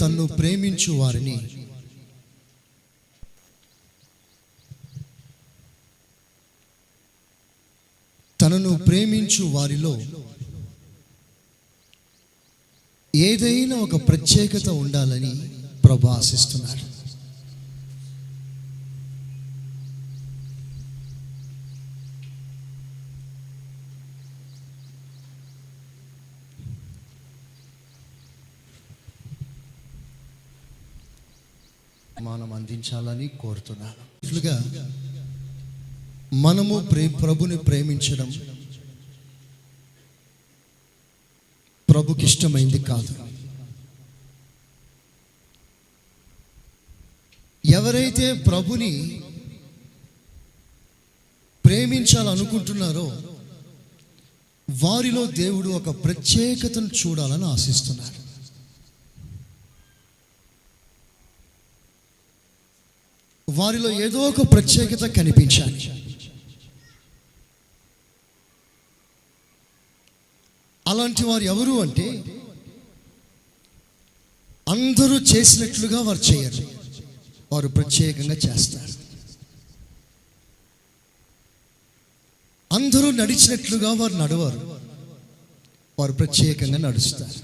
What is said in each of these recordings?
తన్ను ప్రేమించు వారిని తనను ప్రేమించు వారిలో ఏదైనా ఒక ప్రత్యేకత ఉండాలని ప్రభు ఆశిస్తున్నాడు. మనం అందించాలని కోరుతున్నాను. ఇట్లుగా మనము ప్రభుని ప్రేమించడం ప్రభుకి ఇష్టమైంది కాదు. ఎవరైతే ప్రభుని ప్రేమించాలనుకుంటున్నారో వారిలో దేవుడు ఒక ప్రత్యేకతను చూడాలని ఆశిస్తున్నాడు. వారిలో ఏదో ఒక ప్రత్యేకత కనిపించాలి. అలాంటి వారు ఎవరు అంటే, అందరూ చేసినట్లుగా వారు చేయరు, వారు ప్రత్యేకంగా చేస్తారు. అందరూ నడిచినట్లుగా వారు నడవరు, వారు ప్రత్యేకంగా నడుస్తారు.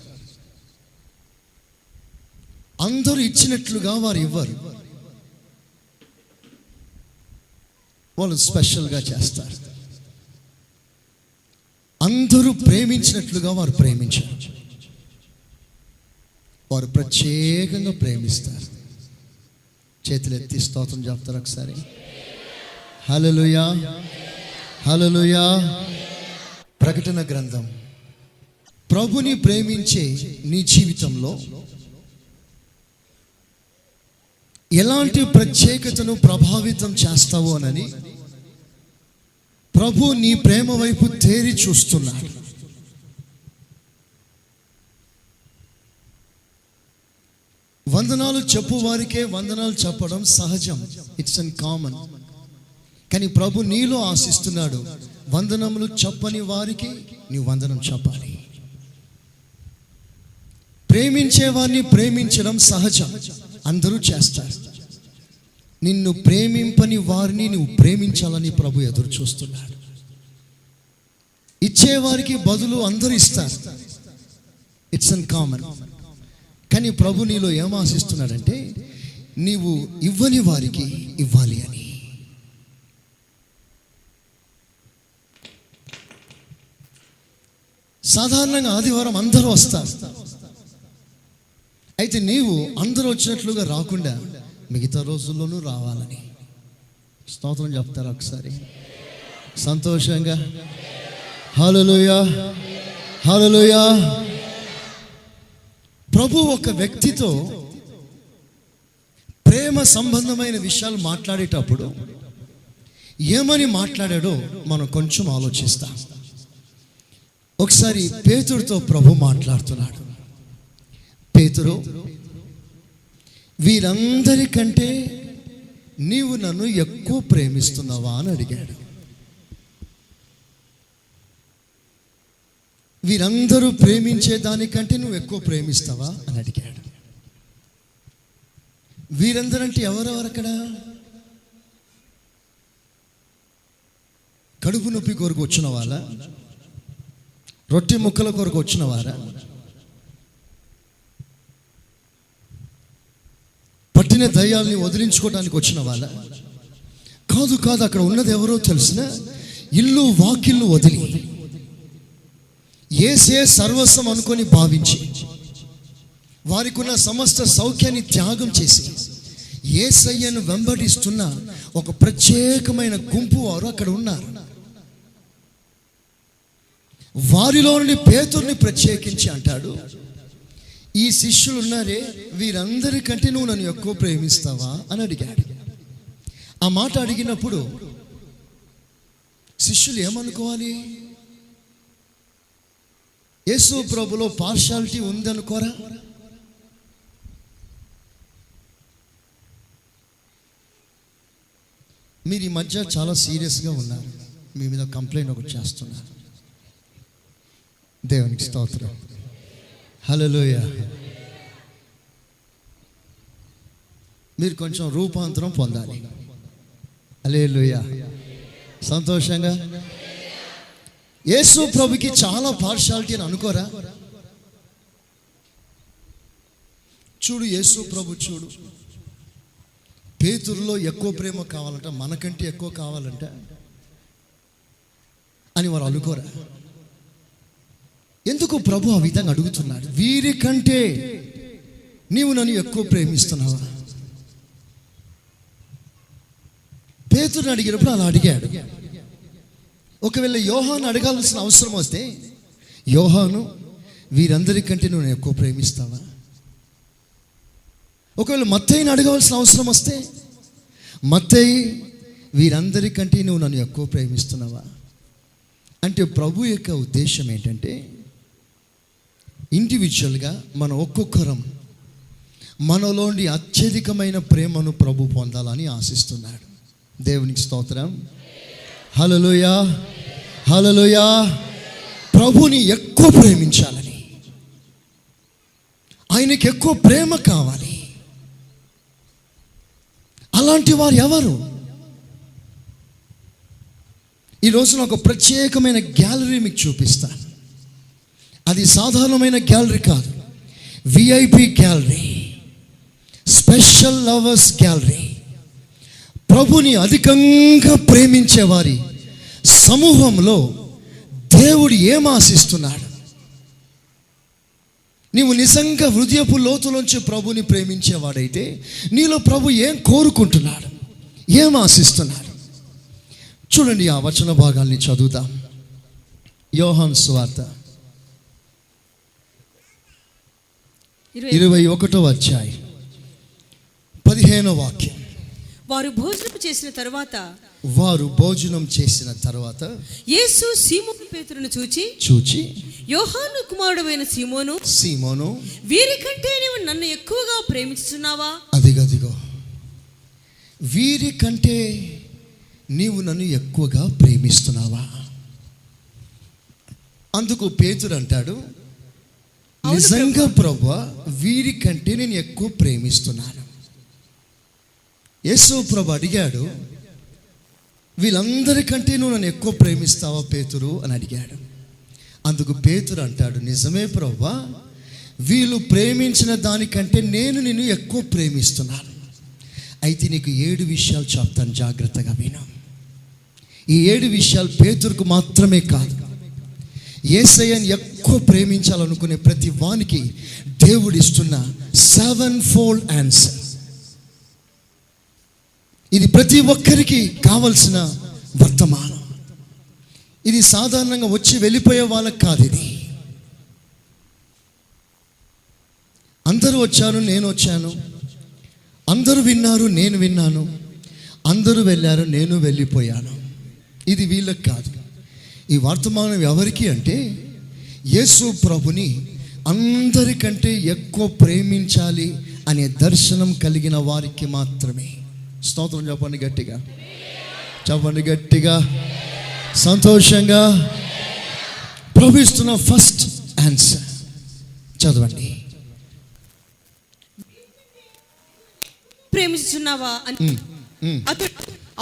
అందరూ ఇచ్చినట్లుగా వారు ఇవ్వరు, వాళ్ళు స్పెషల్గా చేస్తారు. అందరూ ప్రేమించినట్లుగా వారు ప్రేమించారు, వారు ప్రత్యేకంగా ప్రేమిస్తారు. చేతులు ఎత్తి స్తోత్రం చెప్తారు ఒకసారి. హల్లెలూయా, హల్లెలూయా. ప్రకటన గ్రంథం. ప్రభుని ప్రేమించే నీ జీవితంలో ఎలాంటి ప్రత్యేకతను ప్రభావితం చేస్తావు అని ప్రభు నీ ప్రేమ వైపు తేరి చూస్తున్నాడు. వందనాలు చెప్పు వారికే వందనాలు చెప్పడం సహజం, ఇట్స్ అన్ కామన్. కానీ ప్రభు నీలో ఆశిస్తున్నాడు, వందనములు చెప్పని వారికి నీ వందనం చెప్పాలి. ప్రేమించే వారిని ప్రేమించడం సహజం, అందరూ చేస్తారు. నిన్ను ప్రేమింపని వారిని నువ్వు ప్రేమించాలని ప్రభు ఎదురు చూస్తున్నాడు. ఇచ్చేవారికి బదులు అందరూ ఇస్తారు, ఇట్స్ అన్ కామన్. కానీ ప్రభు నీలో ఏం ఆశిస్తున్నాడంటే, నీవు ఇవ్వని వారికి ఇవ్వాలి అని. సాధారణంగా ఆదివారం అందరూ వస్తారు, అయితే నీవు అందరూ వచ్చినట్లుగా రాకుండా మిగతా రోజుల్లోనూ రావాలని. స్తోత్రం చెప్తారా ఒకసారి సంతోషంగా? హల్లెలూయా, హల్లెలూయా. ప్రభు ఒక వ్యక్తితో ప్రేమ సంబంధమైన విషయాలు మాట్లాడేటప్పుడు ఏమని మాట్లాడాడో మనం కొంచెం ఆలోచిస్తాం. ఒకసారి పేతురుతో ప్రభు మాట్లాడుతున్నాడు. పేతురు, వీరందరికంటే నీవు నన్ను ఎక్కువ ప్రేమిస్తున్నావా అని అడిగాడు. వీరందరూ ప్రేమించే దానికంటే నువ్వు ఎక్కువ ప్రేమిస్తావా అని అడిగాడు. వీరందరంటే ఎవరెవరు అక్కడ? కడుపు నొప్పి కొరకు వచ్చిన వాళ్ళ, రొట్టె ముక్కల కొరకు వచ్చిన వారా, పట్టిన దయ్యాల్ని వదిలించుకోవడానికి వచ్చిన వాళ్ళ? కాదు కాదు, అక్కడ ఉన్నది ఎవరో తెలిసిన, ఇల్లు వాకిళ్ళు వదిలి యేసే సర్వస్వం అనుకొని భావించి వారికి ఉన్న సమస్త సౌఖ్యాన్ని త్యాగం చేసి యేసయ్యను వెంబడిస్తున్న ఒక ప్రత్యేకమైన గుంపు వారు అక్కడ ఉన్నారు. వారిలో నుండి పేతురుని ప్రత్యేకించి అంటాడు, ఈ శిష్యులు ఉన్నారే, వీరందరికంటే నువ్వు నన్ను ఎక్కువ ప్రేమిస్తావా అని అడిగాడు. ఆ మాట అడిగినప్పుడు శిష్యులు ఏమనుకోవాలి? యేసు ప్రభులో పార్షాలిటీ ఉందనుకోరా? మీరు ఈ మధ్య చాలా సీరియస్గా ఉన్నారు, మీ మీద కంప్లైంట్ ఒకటి చేస్తున్నారు. దేవునికి స్తోత్రం, హల్లెలూయా. మీరు కొంచెం రూపాంతరం పొందాలి. హల్లెలూయా. సంతోషంగా యేసు ప్రభుకి చాలా పార్షాలిటీ అని అనుకోరా? చూడు యేసు ప్రభు చూడు, పేతురులో ఎక్కువ ప్రేమ కావాలంట, మనకంటే ఎక్కువ కావాలంట అని వారు అనుకోరా? ఎందుకు ప్రభు ఆ విధంగా అడుగుతున్నాడు? వీరికంటే నీవు నన్ను ఎక్కువ ప్రేమిస్తున్నావా? పేతురుని అడిగినప్పుడు అలా అడిగాడు. ఒకవేళ యోహాను అడగాల్సిన అవసరం వస్తే, యోహాను వీరందరికంటే నువ్వు ఎక్కువ ప్రేమిస్తావా? ఒకవేళ మత్తయిని అడగవలసిన అవసరం వస్తే, మత్తయి వీరందరికంటే నువ్వు నన్ను ఎక్కువ ప్రేమిస్తున్నావా? అంటే ప్రభు యొక్క ఉద్దేశం ఏంటంటే, ఇండివిజువల్గా మన ఒక్కొక్కరం మనలోని అత్యధికమైన ప్రేమను ప్రభు పొందాలని ఆశిస్తున్నాడు. దేవునికి స్తోత్రం. హల్లెలూయా, హల్లెలూయా. ప్రభుని ఎక్కువ ప్రేమించాలని, ఆయనకి ఎక్కువ ప్రేమ కావాలి. అలాంటి వారు ఎవరు? ఈ రోజున ఒక ప్రత్యేకమైన గ్యాలరీ మీకు చూపిస్తాను. అది సాధారణమైన గ్యాలరీ కాదు, VIP gallery, special lovers gallery. ప్రభుని అధికంగా ప్రేమించే వారి సమూహంలో దేవుడు ఏం ఆశిస్తున్నాడు? నీవు నిజంగా హృదయపు లోతులోంచి ప్రభుని ప్రేమించేవాడైతే నీలో ప్రభు ఏం కోరుకుంటున్నాడు, ఏం ఆశిస్తున్నాడు? చూడండి, ఆ వచన భాగాల్ని చదువుతాం. యోహాను సువార్త 21వ అధ్యాయం 15వ వాక్యం. వారు భోజనం చేసిన తరువాత యేసు సీమోను పేతురును చూచి యోహాను కుమారుడైన సీమోను, వీరికంటే నీవు నన్ను ఎక్కువగా ప్రేమిస్తున్నావా? అదిగో, వీరికంటే నీవు నన్ను ఎక్కువగా ప్రేమిస్తున్నావా? అందుకు పేతురు అంటాడు, నిజంగా ప్రభువా, వీరికంటే నేను ఎక్కువ ప్రేమిస్తున్నాను. యేసు ప్రభు అడిగాడు, వీళ్ళందరికంటే నువ్వు నన్ను ఎక్కువ ప్రేమిస్తావా పేతురు అని అడిగాడు. అందుకు పేతురు అంటాడు, నిజమే ప్రభువా, వీళ్ళు ప్రేమించిన దానికంటే నేను నిన్ను ఎక్కువ ప్రేమిస్తున్నాను. అయితే నీకు 7 విషయాలు చెప్తాను, జాగ్రత్తగా విను. ఈ 7 విషయాలు పేతురుకు మాత్రమే కాదు, యేసయ్యను ఎక్కువ ప్రేమించాలనుకునే ప్రతి వానికి దేవుడు ఇస్తున్న 7-fold ఆన్సర్. ఇది ప్రతి ఒక్కరికి కావలసిన వర్తమానం. ఇది సాధారణంగా వచ్చి వెళ్ళిపోయే వాళ్ళకి కాదు. ఇది అందరూ వచ్చారు, నేను వచ్చాను, అందరూ విన్నారు, నేను విన్నాను, అందరూ వెళ్ళారు, నేను వెళ్ళిపోయాను. ఇది వీళ్ళకి కాదు. ఈ వర్తమానం ఎవరికి అంటే, యేసు ప్రభుని అందరికంటే ఎక్కువ ప్రేమించాలి అనే దర్శనం కలిగిన వారికి మాత్రమే. స్తోత్రం చెప్పండి గట్టిగా, చెప్పండి గట్టిగా, సంతోషంగా. ప్రభు ఇస్తున్న ఫస్ట్ ఆన్సర్ చదవండి. ప్రేమిస్తున్నావా అని అతడు,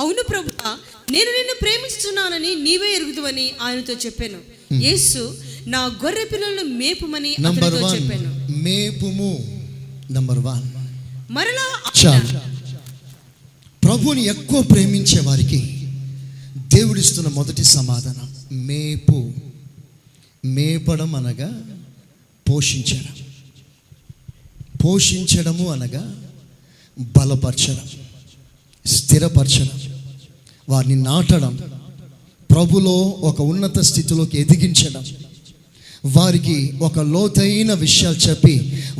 అవును ప్రభువా, నేను నిన్ను ప్రేమిస్తున్నానని నీవే ఎరుగుదువని ఆయనతో చెప్పాను. యేసు, నా గొర్రె పిల్లలను మేపుమని అతనితో చెప్పాను. మేపుము. నంబర్ 1. మరలా ప్రభుని ఎక్కువ ప్రేమించే వారికి దేవుడిస్తున్న మొదటి సమాధానం మేపు. మేపడం అనగా పోషించడం, పోషించడము అనగా బలపరచడం, స్థిరపరచడం, వారిని నాటడం, ప్రభులో ఒక ఉన్నత స్థితిలోకి ఎదిగించడం, వారికి ఒక లోతైన విషయాలు చెప్పి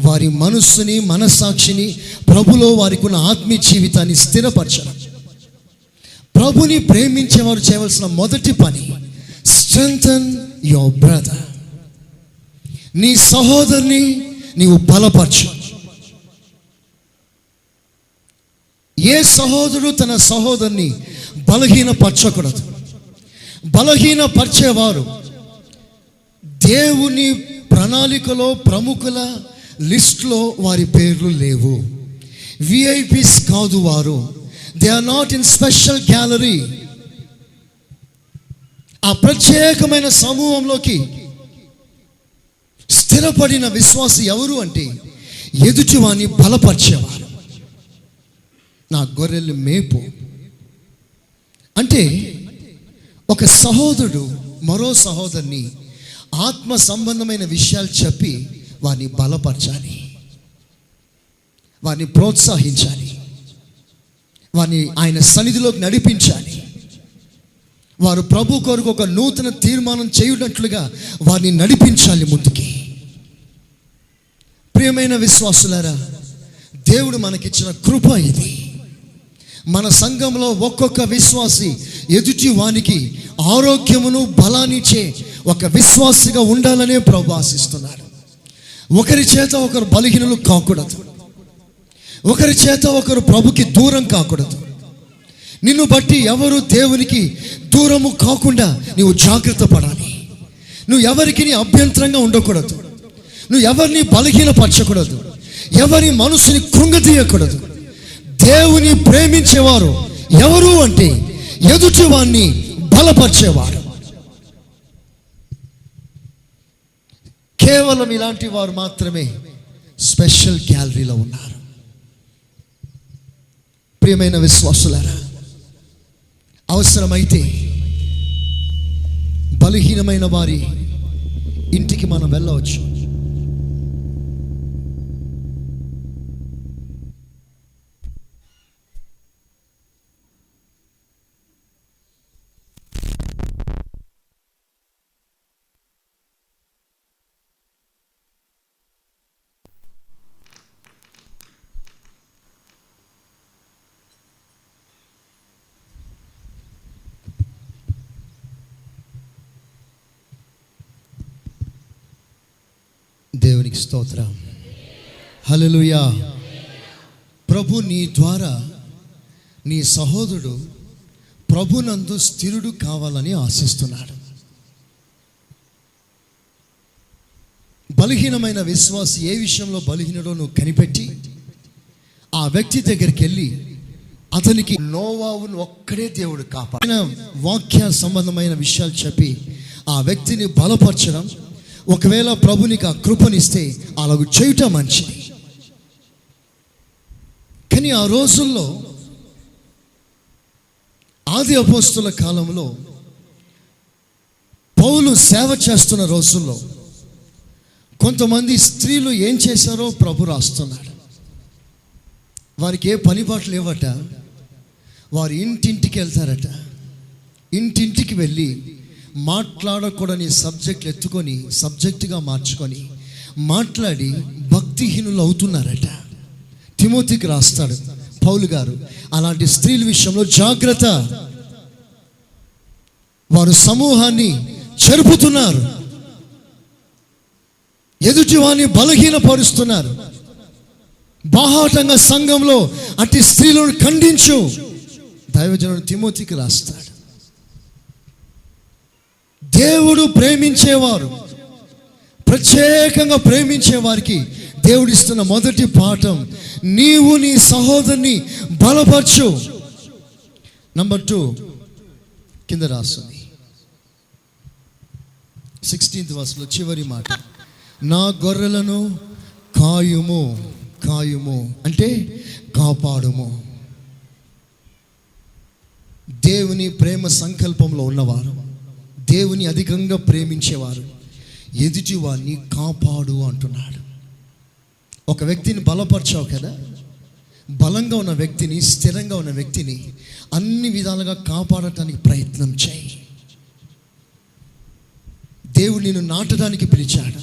వారి మనస్సుని, మనస్సాక్షిని, ప్రభులో వారికి ఉన్న ఆత్మీయ జీవితాన్ని స్థిరపరచడం. ప్రభుని ప్రేమించేవారు చేయవలసిన మొదటి పని, స్ట్రెంగ్థెన్ యువర్ బ్రదర్. నీ సహోదరుని నీవు బలపరచు. ఏ సహోదరుడు తన సహోదరుని బలహీనపరచకూడదు. బలహీనపరిచేవారు దేవుని ప్రణాళికలో ప్రముఖుల లిస్టులో వారి పేర్లు లేవు. విఐపీస్ కాదు వారు. They are not in special gallery. ఆ ప్రత్యేకమైన సమూహంలోకి స్థిరపడిన విశ్వాసి ఎవరు అంటే ఎదుటివాన్ని బలపరిచేవారు. నా గొర్రెలు మేపు అంటే ఒక సహోదరుడు మరో సహోదరుని ఆత్మ సంబంధమైన విషయాలు చెప్పి వారిని బలపరచాలి, వారిని ప్రోత్సహించాలి, వారిని ఆయన సన్నిధిలోకి నడిపించాలి. వారు ప్రభు కొరకు ఒక నూతన తీర్మానం చేయునట్లుగా వారిని నడిపించాలి ముందుకి. ప్రియమైన విశ్వాసులారా, దేవుడు మనకిచ్చిన కృప ఇది. మన సంఘంలో ఒక్కొక్క విశ్వాసి ఎదుటి వానికి ఆరోగ్యమును బలాన్నిచ్చే ఒక విశ్వాసిగా ఉండాలనే ప్రభు ఆశిస్తున్నాడు. ఒకరి చేత ఒకరు బలహీనులు కాకూడదు, ఒకరి చేత ఒకరు ప్రభుకి దూరం కాకూడదు. నిన్ను బట్టి ఎవరు దేవునికి దూరము కాకుండా నీవు జాగ్రత్త పడాలి. నువ్వు ఎవరికి నీ అభ్యంతరంగా ఉండకూడదు, నువ్వు ఎవరిని బలహీనపరచకూడదు, ఎవరి మనసుని కృంగతీయకూడదు. దేవుని ప్రేమించేవారు ఎవరు అంటే ఎదుటి వాణ్ణి బలపరిచేవారు. కేవలం ఇలాంటి వారు మాత్రమే స్పెషల్ గ్యాలరీలో ఉన్నారు. ప్రియమైన విశ్వాసులారా, అవసరమైతే బలహీనమైన వారి ఇంటికి మనం వెళ్ళవచ్చు. దేవునికి స్తోత్రం. హల్లెలూయా. ప్రభు నీ ద్వారా నీ సహోదరుడు ప్రభునందు స్థిరుడు కావాలని ఆశిస్తున్నాడు. బలహీనమైన విశ్వాసి ఏ విషయంలో బలహీనుడో నువ్వు కనిపెట్టి ఆ వ్యక్తి దగ్గరికి వెళ్ళి అతనికి నోవావును ఒక్కడే దేవుడు కాపాడిన వాక్య సంబంధమైన విషయాలు చెప్పి ఆ వ్యక్తిని బలపరచడం, ఒకవేళ ప్రభునికి ఆ కృపనిస్తే అలాగ చేయటం మంచిది. కానీ ఆ రోజుల్లో ఆది అపోస్తుల కాలంలో పౌలు సేవ చేస్తున్న రోజుల్లో కొంతమంది స్త్రీలు ఏం చేశారో ప్రభు రాస్తున్నాడు. వారికి ఏ పనిపాట్లు లేవట. వారు ఇంటింటికి వెళ్తారట. ఇంటింటికి వెళ్ళి మాట్లాడకూడని సబ్జెక్టులు ఎత్తుకొని సబ్జెక్టుగా మార్చుకొని మాట్లాడి భక్తిహీనులు అవుతున్నారట. తిమోతికి రాస్తాడు పౌలు గారు, అలాంటి స్త్రీల విషయంలో జాగ్రత్త. వారు సమూహాన్ని చెరుపుతున్నారు, ఎదుటివాన్ని బలహీనపరుస్తున్నారు. బాహాటంగా సంఘంలో అట్టి స్త్రీలను ఖండించు. దైవజనుడు తిమోతికి రాస్తాడు. దేవుడు ప్రేమించేవారు, ప్రత్యేకంగా ప్రేమించే వారికి దేవుడిస్తున్న మొదటి పాఠం, నీవు నీ సహోదరుని బలపరచు. నంబర్ 2 కింద రాస్తుంది 16th verse చివరి మాట, నా గొర్రెలను కాయుము. కాయుము అంటే కాపాడుము. దేవుని ప్రేమ సంకల్పంలో ఉన్నవారు, దేవుని అధికంగా ప్రేమించేవారు ఎదుటి వారిని కాపాడు అంటున్నాడు. ఒక వ్యక్తిని బలపరచావు కదా, బలంగా ఉన్న వ్యక్తిని, స్థిరంగా ఉన్న వ్యక్తిని అన్ని విధాలుగా కాపాడటానికి ప్రయత్నం చేయి. దేవుడు నిన్ను నాటడానికి పిలిచాడు,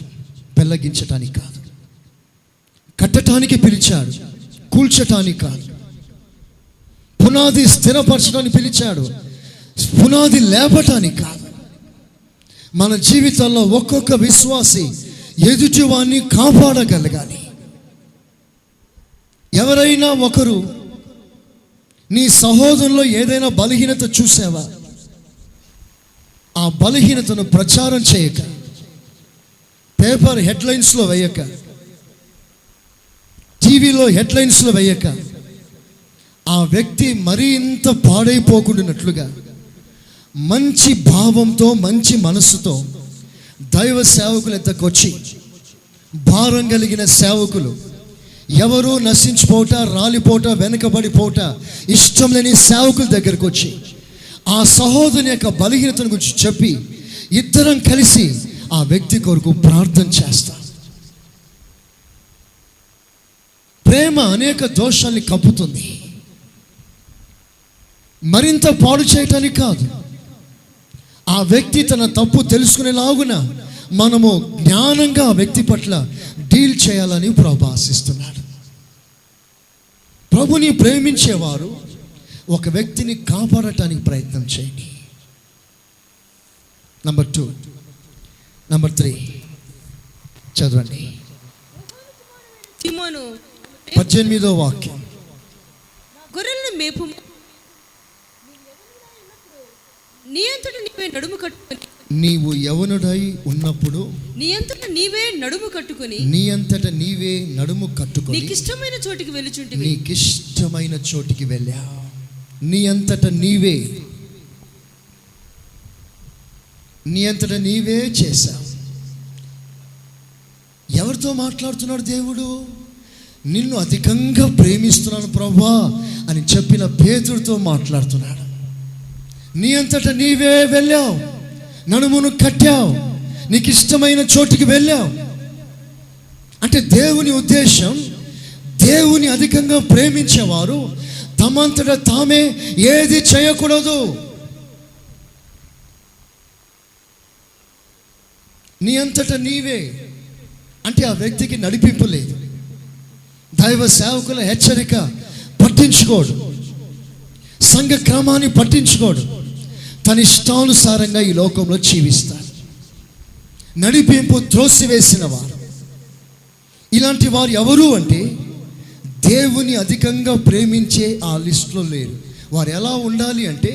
పెళ్ళగించటానికి కాదు. కట్టడానికి పిలిచాడు, కూల్చటానికి కాదు. పునాది స్థిరపరచడానికి పిలిచాడు, పునాది లేపటానికి కాదు. మన జీవితంలో ఒక్కొక్క విశ్వాసి ఎదుటివాన్ని కాపాడగలగాలి. ఎవరైనా ఒకరు నీ సహోదరులో ఏదైనా బలహీనత చూసావా, ఆ బలహీనతను ప్రచారం చేయక, పేపర్ హెడ్లైన్స్లో వేయక, టీవీలో హెడ్లైన్స్లో వేయక ఆ వ్యక్తి మరీ ఇంత పాడైపోకుండానట్లుగా మంచి భావంతో మంచి మనస్సుతో దైవ సేవకులు ఎద్దకొచ్చి భారం కలిగిన సేవకులు, ఎవరూ నశించిపోట, రాలిపోట, వెనకబడిపోట ఇష్టం లేని సేవకుల దగ్గరకు వచ్చి ఆ సహోదరుని యొక్క బలహీనతను గురించి చెప్పి ఇద్దరం కలిసి ఆ వ్యక్తి కొరకు ప్రార్థన చేస్తాం. ప్రేమ అనేక దోషాల్ని కప్పుతుంది. మరింత పాడు చేయటానికి కాదు, ఆ వ్యక్తి తన తప్పు తెలుసుకునేలాగున మనము జ్ఞానంగా ఆ వ్యక్తి పట్ల డీల్ చేయాలని ప్రభు ఆశిస్తున్నాడు. ప్రభుని ప్రేమించేవారు ఒక వ్యక్తిని కాపాడటానికి ప్రయత్నం చేయండి. నంబర్ 2. నంబర్ 3 చదవండి. 18వ వాక్యం. గొర్రెలను మేపు, నీ అంతట నీవే నడుము కట్టుకొని, నీవు యవనుడై ఉన్నప్పుడు నీ అంతట నీవే నడుము కట్టుకొని, నీ అంతట నీవే నడుము కట్టుకొని నీకు ఇష్టమైన చోటికి వెళ్ళుచుంటివి. నీకు ఇష్టమైన చోటికి వెళ్ళావు. నీ అంతట నీవే, నీ అంతట నీవే చేశావు. ఎవరితో మాట్లాడుతున్నాడు దేవుడు? నిన్ను అధికంగా ప్రేమిస్తున్నాను ప్రభువా అని చెప్పిన పేతురుతో మాట్లాడుతున్నాడు. నీ అంతట నీవే వెళ్ళావు, నడుమును కట్టావు, నీకు ఇష్టమైన చోటుకి వెళ్ళావు. అంటే దేవుని ఉద్దేశం, దేవుని అధికంగా ప్రేమించేవారు తమంతట తామే ఏది చేయకూడదు. నీ అంతట నీవే అంటే ఆ వ్యక్తికి నడిపింపు లేదు. దైవ సేవకుల హెచ్చరిక పట్టించుకోడు, సంఘ క్రమాన్ని పట్టించుకోడు, తన ఇష్టానుసారంగా ఈ లోకంలో జీవిస్తాడు. నడిపింపు త్రోసివేసిన వారు, ఇలాంటి వారు ఎవరు అంటే దేవుని అధికంగా ప్రేమించే ఆ లిస్టులో లేరు. వారు ఎలా ఉండాలి అంటే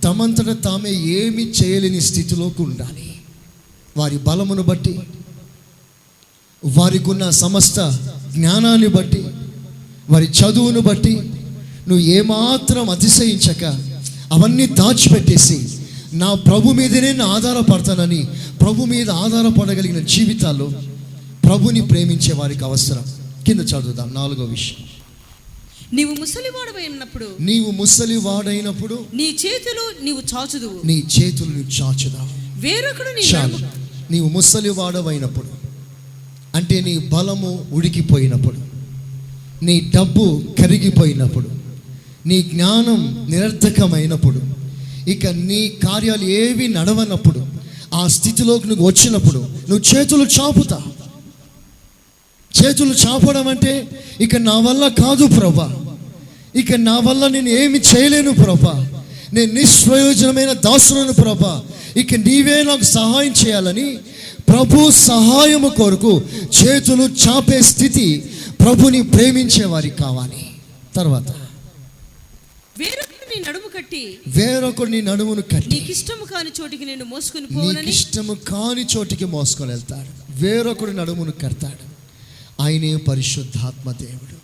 తమంతట తామే ఏమి చేయలేని స్థితిలోకి ఉండాలి. వారి బలమును బట్టి, వారికి ఉన్న సమస్త జ్ఞానాన్ని బట్టి, వారి చదువును బట్టి నువ్వు ఏమాత్రం అతిశయించక అవన్నీ దాచిపెట్టేసి నా ప్రభు మీదనే నేను ఆధారపడతానని ప్రభు మీద ఆధారపడగలిగిన జీవితాల్లో ప్రభుని ప్రేమించే వారికి అవసరం. కింద చదువుదాం. 4వ విషయం. నీవు ముసలివాడైనప్పుడు, నీవు ముసలివాడైనప్పుడు నీ చేతులు నీవు చాచుదువు, నీ చేతులు నువ్వు చాచుదావు. వేరొకడు నీ నీవు ముసలివాడవైనప్పుడు అంటే నీ బలము ఉడికిపోయినప్పుడు, నీ డబ్బు కరిగిపోయినప్పుడు, నీ జ్ఞానం నిరర్థకమైనప్పుడు, ఇక నీ కార్యాలు ఏవి నడవనప్పుడు, ఆ స్థితిలోకి నువ్వు వచ్చినప్పుడు నువ్వు చేతులు చాపుతా. చేతులు చాపడం అంటే ఇక నా వల్ల కాదు ప్రభా, ఇక నా వల్ల నేను ఏమి చేయలేను ప్రభా, నేను నిష్ప్రయోజనమైన దాసులను ప్రభా, ఇక నీవే నాకు సహాయం చేయాలని ప్రభు సహాయము కొరకు చేతులు చాపే స్థితి ప్రభుని ప్రేమించే వారికి కావాలి. తర్వాత వేరొకడు నీ నడుమును కట్టి నీకు ఇష్టము కాని చోటికి నేను మోసుకొని పోనని, నీకు ఇష్టము కాని చోటికి మోసుకొని వెళ్తాడు. వేరొకడు నడుమును కడతాడు. ఆయనే పరిశుద్ధాత్మ దేవుడు.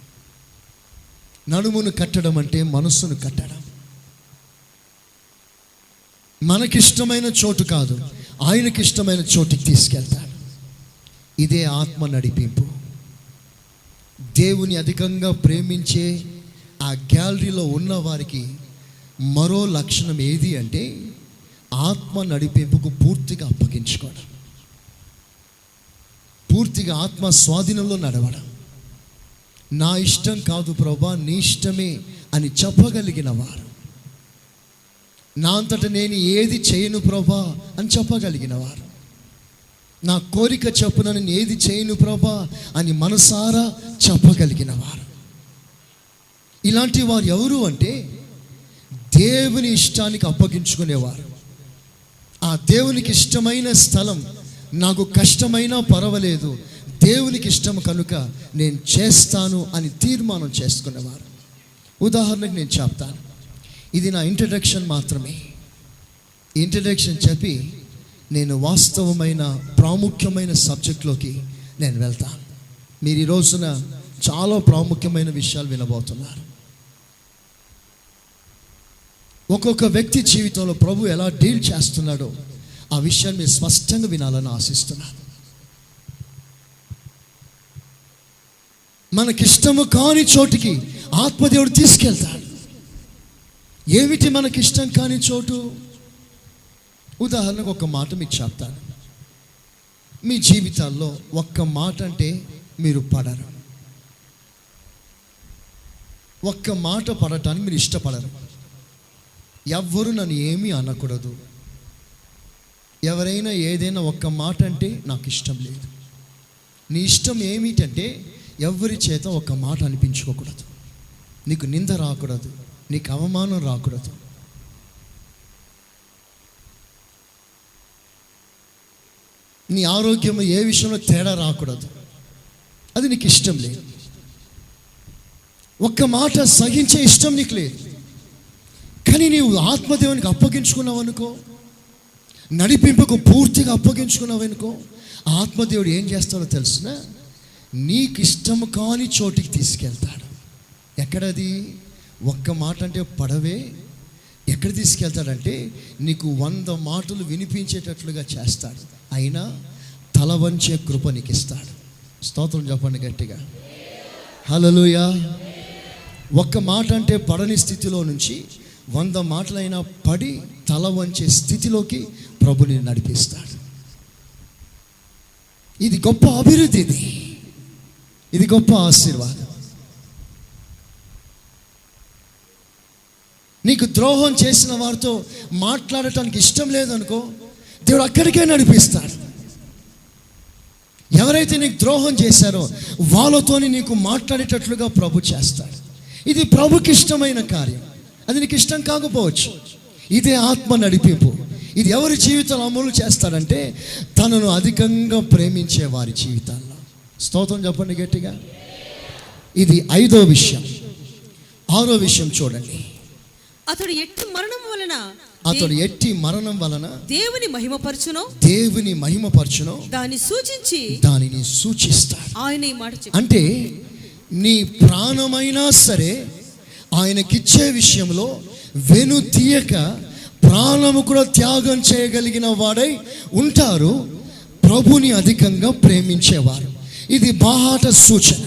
నడుమును కట్టడం అంటే మనస్సును కట్టడం. మనకిష్టమైన చోటు కాదు, ఆయనకి ఇష్టమైన చోటికి తీసుకెళ్తాడు. ఇదే ఆత్మ నడిపింపు. దేవుని అధికంగా ప్రేమించే ఆ గ్యాలరీలో ఉన్న వారికి మరో లక్షణం ఏది అంటే ఆత్మ నడిపింపుకు పూర్తిగా అప్పగించుకోవడం, పూర్తిగా ఆత్మ స్వాధీనంలో నడవడం. నా ఇష్టం కాదు ప్రభా, నీ ఇష్టమే అని చెప్పగలిగిన వారు, నా అంతట నేను ఏది చేయను ప్రభా అని చెప్పగలిగిన వారు, నా కోరిక చెప్పున నేను ఏది చేయను ప్రభా అని మనసారా చెప్పగలిగిన వారు. ఇలాంటి వారు ఎవరు అంటే దేవుని ఇష్టానికి అప్పగించుకునేవారు. ఆ దేవునికి ఇష్టమైన స్థలం నాకు కష్టమైనా పర్వాలేదు, దేవునికి ఇష్టం కనుక నేను చేస్తాను అని తీర్మానం చేసుకునేవారు. ఉదాహరణకు నేను చెప్తాను, ఇది నా ఇంట్రడక్షన్ మాత్రమే. ఇంట్రడక్షన్ చెప్పి నేను వాస్తవమైన ప్రాముఖ్యమైన సబ్జెక్ట్లోకి నేను వెళ్తాను. మీరు ఈ రోజున చాలా ప్రాముఖ్యమైన విషయాలు వినబోతున్నారు. ఒక్కొక్క వ్యక్తి జీవితంలో ప్రభు ఎలా డీల్ చేస్తున్నాడో ఆ విషయాన్ని మీరు స్పష్టంగా వినాలని ఆశిస్తున్నాను. మనకిష్టము కాని చోటికి ఆత్మదేవుడు తీసుకెళ్తాడు. ఏమిటి మనకిష్టం కాని చోటు? ఉదాహరణకు ఒక మాట మీకు చెప్తాను. మీ జీవితాల్లో ఒక్క మాట అంటే మీరు పడరు. ఒక్క మాట పడటానికి మీరు ఇష్టపడరు. ఎవ్వరు నన్ను ఏమీ అనకూడదు. ఎవరైనా ఏదైనా ఒక్క మాట అంటే నాకు ఇష్టం లేదు. నీ ఇష్టం ఏమిటంటే ఎవరి చేత ఒక మాట అనిపించుకోకూడదు, నీకు నింద రాకూడదు, నీకు అవమానం రాకూడదు. నీ ఆరోగ్యం ఏ విషయంలో తేడా రాకూడదు. అది నీకు ఇష్టం లేదు. ఒక్క మాట సహించే ఇష్టం నీకు లేదు. కానీ నీవు ఆత్మదేవునికి అప్పగించుకున్నావు అనుకో, నడిపింపుకు పూర్తిగా అప్పగించుకున్నావు అనుకో, ఆత్మదేవుడు ఏం చేస్తాడో తెలుసునా? నీకు ఇష్టము కాని చోటికి తీసుకెళ్తాడు. ఎక్కడది? ఒక్క మాట అంటే పడవే. ఎక్కడ తీసుకెళ్తాడంటే నీకు 100 మాటలు వినిపించేటట్లుగా చేస్తాడు. అయినా తల వంచే కృప నీకు ఇస్తాడు. స్తోత్రం చెప్పండి గట్టిగా, హల్లెలూయా. ఒక్క మాట అంటే పడని స్థితిలో నుంచి 100 మాటలైనా పడి తల వంచే స్థితిలోకి ప్రభుని నడిపిస్తాడు. ఇది గొప్ప అభివృద్ధి, ఇది గొప్ప ఆశీర్వాదం. నీకు ద్రోహం చేసిన వారితో మాట్లాడటానికి ఇష్టం లేదనుకో, దేవుడు అక్కడికే నడిపిస్తాడు. ఎవరైతే నీకు ద్రోహం చేశారో వాళ్ళతోని నీకు మాట్లాడేటట్లుగా ప్రభు చేస్తాడు. ఇది ప్రభుకి ఇష్టమైన కార్యం. అది నీకు ఇష్టం కాకపోవచ్చు. ఇదే ఆత్మ నడిపింపు. ఇది ఎవరి జీవితాలు అమలు చేస్తాడంటే తనను అధికంగా ప్రేమించే వారి జీవితాల్లో. స్తోత్రం చెప్పండి గట్టిగా. ఇది 5వ విషయం. 6వ విషయం చూడండి. అతడు ఎట్టి మరణం వలన దేవుని మహిమపరచును దానిని సూచిస్తాడు. ఆయన ఈ మాట అంటే నీ ప్రాణమైనా సరే ఆయనకిచ్చే విషయంలో వెను తీయక ప్రాణము కూడా త్యాగం చేయగలిగిన వాడై ఉంటారు ప్రభుని అధికంగా ప్రేమించేవారు. ఇది బాహాట సూచన.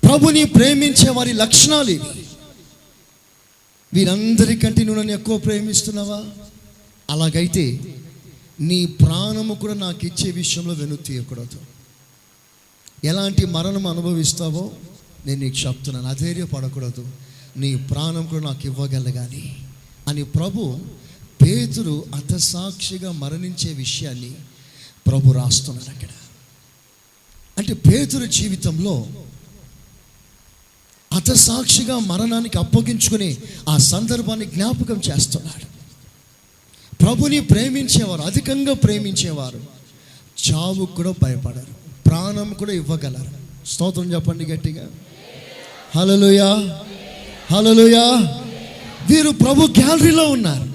ప్రభుని ప్రేమించే వారి లక్షణాలు ఇవి. వీరందరికంటే నువ్వు నన్ను ఎక్కువ ప్రేమిస్తున్నావా? అలాగైతే నీ ప్రాణము కూడా నాకు ఇచ్చే విషయంలో వెను తీయకూడదు. ఎలాంటి మరణం అనుభవిస్తావో నేను నీకు చెప్తున్నాను. అధైర్యపడకూడదు. నీ ప్రాణం కూడా నాకు ఇవ్వగలగాలి అని ప్రభు పేతురు హతసాక్షిగా మరణించే విషయాన్ని ప్రభు రాస్తున్నాడు అక్కడ. అంటే పేతురు జీవితంలో హతసాక్షిగా మరణానికి అప్పగించుకుని ఆ సందర్భాన్ని జ్ఞాపకం చేస్తున్నాడు. ప్రభుని ప్రేమించేవారు, అధికంగా ప్రేమించేవారు చావు కూడా భయపడరు, ప్రాణం కూడా ఇవ్వగలరు. స్తోత్రం చెప్పండి గట్టిగా, హల్లెలూయా, హల్లెలూయా. వీరు ప్రభు గ్యాలరీలో ఉన్నారు.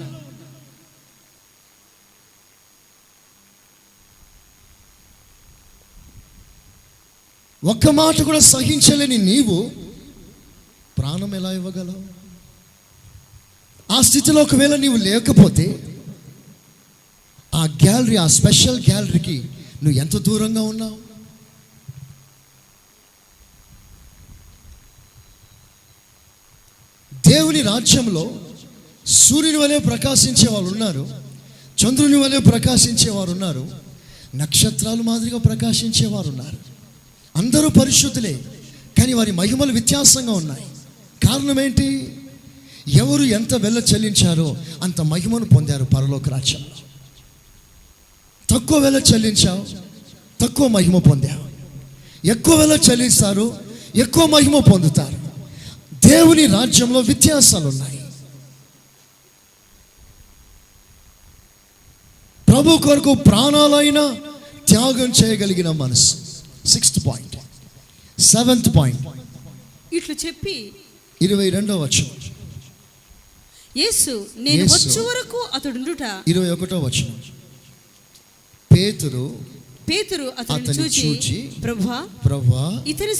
ఒక్క మాట కూడా సహించలేని నీవు ప్రాణం ఎలా ఇవ్వగలవు? ఆ స్థితిలో ఒకవేళ నీవు లేకపోతే ఆ గ్యాలరీ, ఆ స్పెషల్ గ్యాలరీకి నువ్వు ఎంత దూరంగా ఉన్నావు? దేవుని రాజ్యంలో సూర్యుని వలె ప్రకాశించే వాళ్ళు ఉన్నారు, చంద్రుని వలె ప్రకాశించేవారు ఉన్నారు, నక్షత్రాలు మాదిరిగా ప్రకాశించేవారు ఉన్నారు. అందరూ పరిశుద్ధులే, కానీ వారి మహిమలు వ్యత్యాసంగా ఉన్నాయి. కారణం ఏంటి? ఎవరు ఎంత వెల్ల చెల్లించారో అంత మహిమను పొందారు పరలోక రాజ్యంలో. తక్కువ వెల చెల్లించావు, తక్కువ మహిమ పొందావు. ఎక్కువ వెల చెల్లిస్తారు, ఎక్కువ మహిమ పొందుతారు. దేవుని రాజ్యంలో వ్యత్యాసాలు ఉన్నాయి. ప్రభు కొరకు ప్రాణాలైనా త్యాగం చేయగలిగిన మనసు. 6th point. 7th point. ఇట్లు చెప్పి 22వ వచనం. యేసు నేను వచ్చే వరకు అతడుండుట. 21వ వచనం. పేతురు పేతురు అతన్ని చూచి ప్రభువా ఇతని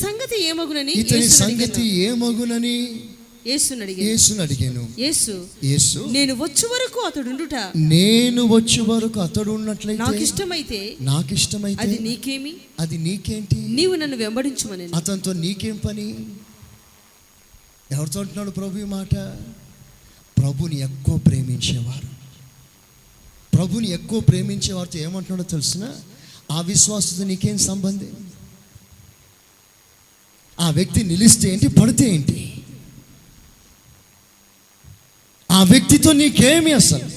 సంగతి ఏమగునని యేసును అడిగాను. యేసు నేను వచ్చే వరకు అతడు ఉన్నట్లయితే నాకు ఇష్టమైతే అది నీకేంటి? నీవు నన్ను వెంబడించుమని. అతనితో నీకేం పని? ఎవరితో అంటున్నాడు ప్రభు ఈ మాట? ప్రభుని ఎక్కువ ప్రేమించేవారితో ఏమంటున్నాడో తెలుసిన? ఆ విశ్వాసతో నీకేం సంబంధం? ఆ వ్యక్తి నిలిస్తే ఏంటి, పడితే ఏంటి? ఆ వ్యక్తితో నీకేమి? అసలు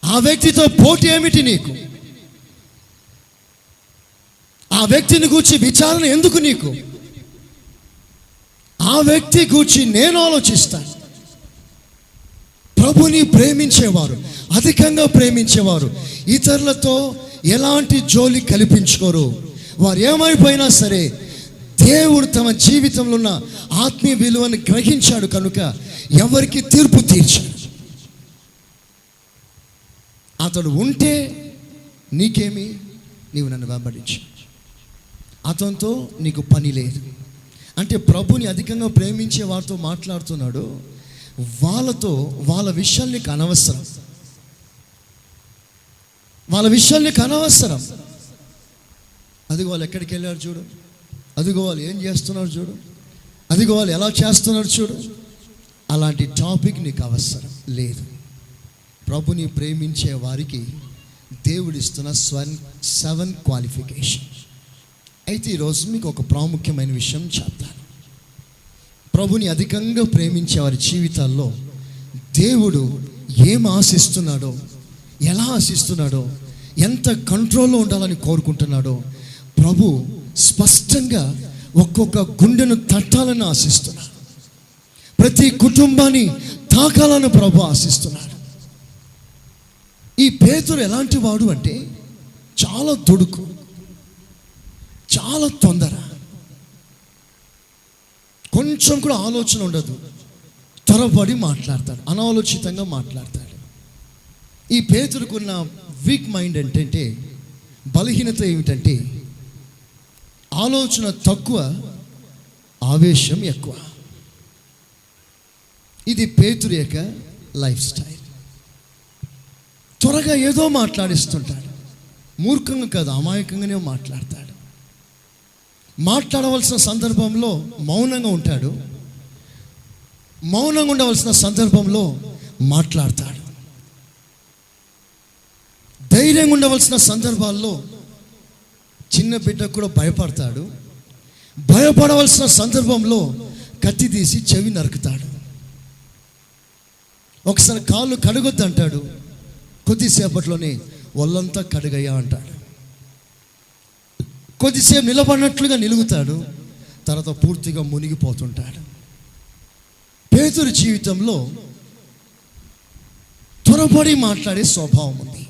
ఆ వ్యక్తితో పోటీ ఏమిటి నీకు? ఆ వ్యక్తిని గూర్చి విచారణ ఎందుకు నీకు? ఆ వ్యక్తి గూర్చి నేను ఆలోచిస్తాను. ప్రభుని ప్రేమించేవారు, అధికంగా ప్రేమించేవారు ఇతరులతో ఎలాంటి జోలి కల్పించుకోరు. వారు ఏమైపోయినా సరే దేవుడు తమ జీవితంలో ఉన్న ఆత్మీయ విలువను గ్రహించాడు కనుక ఎవరికి తీర్పు తీర్చాడు. అతడు ఉంటే నీకేమి? నీవు నన్ను వెంబడించు. అతనితో నీకు పని లేదు అంటే ప్రభుని అధికంగా ప్రేమించే వారితో మాట్లాడుతున్నాడు. వాళ్ళతో వాళ్ళ విషయాలు నీకు అనవసరం. అదిగో వాళ్ళు ఎక్కడికి వెళ్ళారు చూడు, అదిగో వాళ్ళు ఏం చేస్తున్నారు చూడు, అదిగో వాళ్ళు ఎలా చేస్తున్నారు చూడు. అలాంటి టాపిక్ నీకు అవసరం లేదు. ప్రభుని ప్రేమించే వారికి దేవుడిస్తున్న 7 క్వాలిఫికేషన్. అయితే ఈరోజు మీకు ఒక ప్రాముఖ్యమైన విషయం చెప్తాను. ప్రభుని అధికంగా ప్రేమించే వారి జీవితాల్లో దేవుడు ఏం ఆశిస్తున్నాడో, ఎలా ఆశిస్తున్నాడో, ఎంత కంట్రోల్లో ఉండాలని కోరుకుంటున్నాడో ప్రభు స్పష్టంగా ఒక్కొక్క గుండెను తట్టాలని ఆశిస్తున్నాడు. ప్రతి కుటుంబాన్ని తాకాలని ప్రభు ఆశిస్తున్నాడు. ఈ పేతురు ఎలాంటి వాడు అంటే చాలా దుడుకు, చాలా తొందర, కొంచెం కూడా ఆలోచన ఉండదు. త్వరపడి మాట్లాడతాడు, అనాలోచితంగా మాట్లాడతాడు. ఈ పేతురుకున్న వీక్ మైండ్ ఏంటంటే, బలహీనత ఏమిటంటే ఆలోచన తక్కువ, ఆవేశం ఎక్కువ. ఇది పేతురు యొక్క లైఫ్ స్టైల్. త్వరగా ఏదో మాట్లాడిస్తుంటాడు. మూర్ఖంగా కాదు, అమాయకంగానే మాట్లాడతాడు. మాట్లాడవలసిన సందర్భంలో మౌనంగా ఉంటాడు, మౌనంగా ఉండవలసిన సందర్భంలో మాట్లాడతాడు. ధైర్యంగా ఉండవలసిన సందర్భాల్లో చిన్న బిడ్డకు కూడా భయపడతాడు. భయపడవలసిన సందర్భంలో కత్తి తీసి చెవి నరుకుతాడు. ఒకసారి కాళ్ళు కడగొద్దు అంటాడు, కొద్దిసేపట్లోనే ఒళ్ళంతా కడుగయ్యా అంటాడు. కొద్దిసేపు నిలబడినట్లుగా నిలుగుతాడు, తర్వాత పూర్తిగా మునిగిపోతుంటాడు. పేతురు జీవితంలో త్వరపడి మాట్లాడే స్వభావం ఉంది.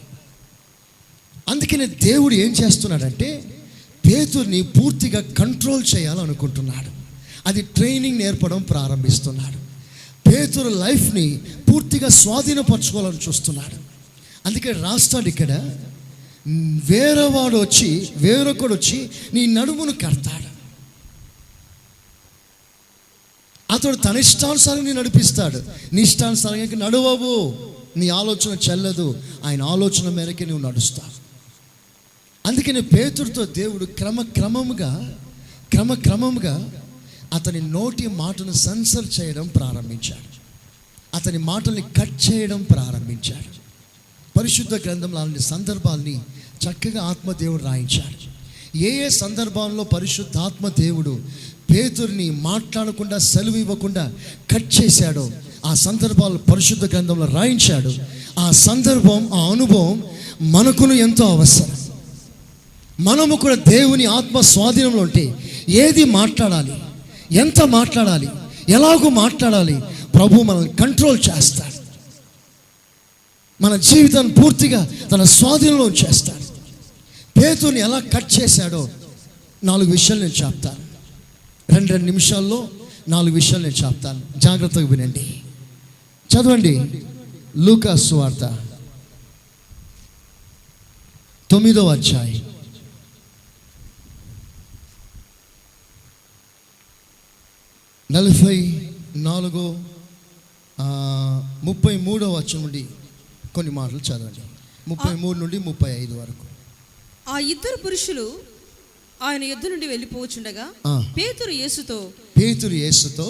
అందుకనే దేవుడు ఏం చేస్తున్నాడంటే పేతుర్ని పూర్తిగా కంట్రోల్ చేయాలనుకుంటున్నాడు. అది ట్రైనింగ్ నేర్పడం ప్రారంభిస్తున్నాడు. పేతురు లైఫ్ని పూర్తిగా స్వాధీనపరచుకోవాలని చూస్తున్నాడు. అందుకే రాస్తాడు ఇక్కడ, వేరొకడు వచ్చి నీ నడుమును కడతాడు. అతడు తన ఇష్టానుసారంగా నడిపిస్తాడు. నీ ఇష్టానుసారంగా నడువవు, నీ ఆలోచన చెల్లదు, ఆయన ఆలోచన మేరకే నువ్వు నడుస్తావు. అందుకని పేతురుతో దేవుడు క్రమక్రమముగా అతని నోటి మాటను సెన్సర్ చేయడం ప్రారంభించాడు. అతని మాటల్ని కట్ చేయడం ప్రారంభించాడు. పరిశుద్ధ గ్రంథంలో అలాంటి సందర్భాల్ని చక్కగా ఆత్మదేవుడు రాయించాడు. ఏ సందర్భాల్లో పరిశుద్ధాత్మ దేవుడు పేతురుని మాట్లాడకుండా, సెలవు ఇవ్వకుండా కట్ చేశాడో ఆ సందర్భాలు పరిశుద్ధ గ్రంథంలో రాయించాడు. ఆ సందర్భం, ఆ అనుభవం మనకును ఎంతో అవసరం. మనము కూడా దేవుని ఆత్మ స్వాధీనంలో ఉంటే ఏది మాట్లాడాలి, ఎంత మాట్లాడాలి, ఎలాగో మాట్లాడాలి, ప్రభు మనల్ని కంట్రోల్ చేస్తాడు. మన జీవితాన్ని పూర్తిగా తన స్వాధీనంలో చేస్తాడు. పేతురుని ఎలా కట్ చేశాడో 4 విషయాలు నేను చెప్తాను. 2 నిమిషాల్లో 4 విషయాలు నేను చెప్తాను. జాగ్రత్తగా వినండి, చదవండి. లూకా సువార్త 9వ అధ్యాయం 33వ వచనం నుండి కొన్ని మాటలు చదవండి. 33 నుండి 35 వరకు. ఆ ఇద్దరు పురుషులు ఆయన యుద్ధ నుండి వెళ్ళిపోవచ్చుండగా పేతురు యేసుతో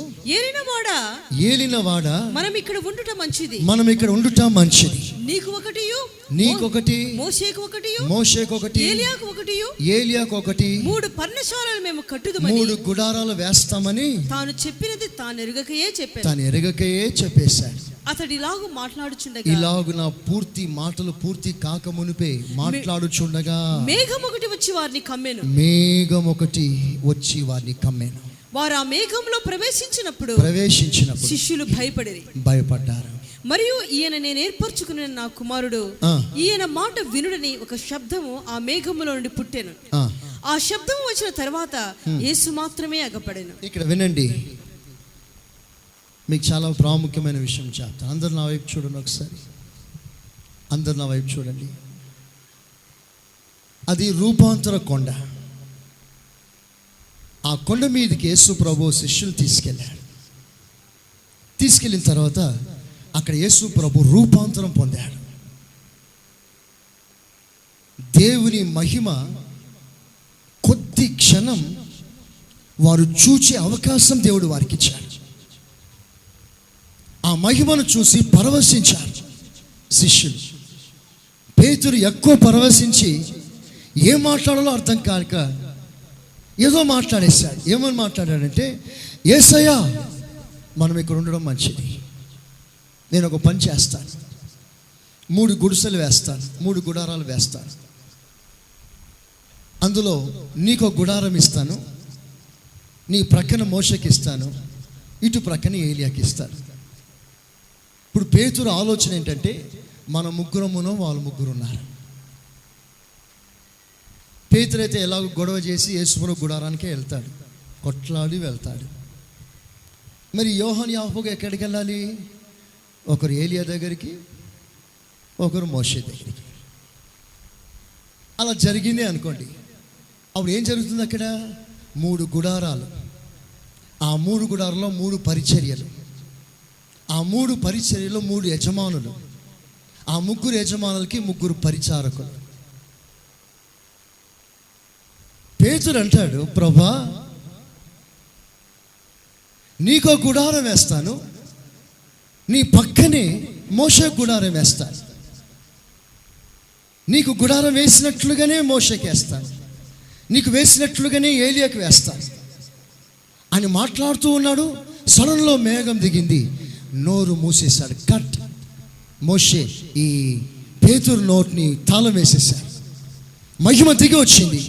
ఏలినవాడా మనం ఇక్కడ ఉండుట మంచిది. నీకు ఒకటి మోషేకు ఒకటి ఏలియాకు ఒకటి 3 పర్ణశాలలు మేము కట్టుదుమని 3 గుడారాలు వేస్తామని తాను చెప్పినది తాను ఎరుగకయే చెప్పేశాడు. అతడు ఇలాగు మాట్లాడుచుండగా ఇలాగున పూర్తి మాటలు పూర్తి కాక మునిపే మాట్లాడుచుండగా మేఘం ఒకటి వచ్చి వారిని కమ్మెను. వారు ఆ మేఘంలో ప్రవేశించినప్పుడు శిష్యులు భయపడ్డారు. మరియు ఈయన నేను ఏర్పరచుకున్న నా కుమారుడు, ఈయన మాట వినుడని ఒక శబ్దము ఆ మేఘములో నుండి పుట్టెను. ఆ శబ్దం వచ్చిన తర్వాత యేసు మాత్రమే అగపడెను. ఇక్కడ వినండి, మీకు చాలా ప్రాముఖ్యమైన విషయం చెప్తాను. అందరు నా వైపు చూడండి ఒకసారి. అందరు నా వైపు చూడండి. అది రూపాంతర కొండ. ఆ కొండ మీదకి యేసు ప్రభు శిష్యులు తీసుకెళ్ళిన తర్వాత అక్కడ యేసు ప్రభు రూపాంతరం పొందాడు. దేవుని మహిమ కొద్ది క్షణం వారు చూచే అవకాశం దేవుడు వారికి ఇచ్చాడు. ఆ మహిమను చూసి పరవశించారు శిష్యులు. పేతురు ఎక్కువ పరవశించి ఏం మాట్లాడాలో అర్థం కాక ఏదో మాట్లాడేశాడు. ఏమని మాట్లాడాడంటే, యేసయ్యా మనం ఇక్కడ ఉండడం మంచిది, నేను ఒక పని చేస్తాను, 3 గుడిసెలు వేస్తాను, 3 గుడారాలు వేస్తాను, అందులో నీకు ఒక గుడారం ఇస్తాను, నీ ప్రక్కన మోషకి ఇస్తాను, ఇటు ప్రక్కన ఏలియాకి ఇస్తాను. ఇప్పుడు పేతురు ఆలోచన ఏంటంటే, మన ముగ్గురమునో వాళ్ళు 3 ఉన్నారు. పేతురు అయితే ఎలాగో గొడవ చేసి యేసుప్రభు గుడారానికే వెళ్తాడు, కొట్లాడి వెళ్తాడు. మరి యోహాను యాకోబు ఎక్కడికి వెళ్ళాలి? ఒకరు ఏలియా దగ్గరికి, ఒకరు మోషే దగ్గరికి. అలా జరిగిందే అనుకోండి. అప్పుడు ఏం జరుగుతుంది? అక్కడ 3 గుడారాలు. ఆ 3 గుడారాల్లో 3 పరిచర్యలు. ఆ 3 పరిచర్యలో 3 యజమానులు. ఆ 3 యజమానులకి 3 పరిచారకులు. పేతురు అంటాడు, ప్రభా నీకో గుడారం వేస్తాను, నీ పక్కనే మోషే గుడారం వేస్తాను, నీకు గుడారం వేసినట్లుగానే మోషేకి వేస్తాను, నీకు వేసినట్లుగానే ఏలియాకి వేస్తాను అని మాట్లాడుతూ ఉన్నాడు. సడన్లో మేఘం దిగింది, నోరు మూసేశాడు. కట్. మోషే ఈ పేతురు నోటిని తాళం వేసేశాడు. మహిమ దిగి వచ్చింది.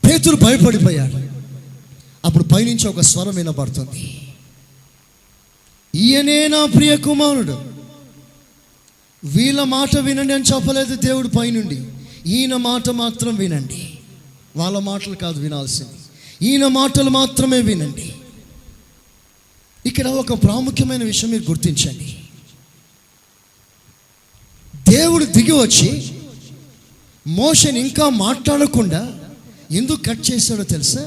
పేతురు భయపడిపోయాడు. అప్పుడు పైనుంచి ఒక స్వరం వినబడుతుంది, ఈయనే నా ప్రియ కుమారుడు, వీళ్ళ మాట వినండి అని చెప్పలేదు దేవుడు పైనుండి. ఈయన మాట మాత్రం వినండి. వాళ్ళ మాటలు కాదు వినాల్సింది, ఈయన మాటలు మాత్రమే వినండి. ఇక్కడ ఒక ప్రాముఖ్యమైన విషయం మీరు గుర్తించండి. దేవుడు దిగి వచ్చి మోషేని ఇంకా మాట్లాడకుండా ఎందుకు కట్ చేశాడో తెలుసా?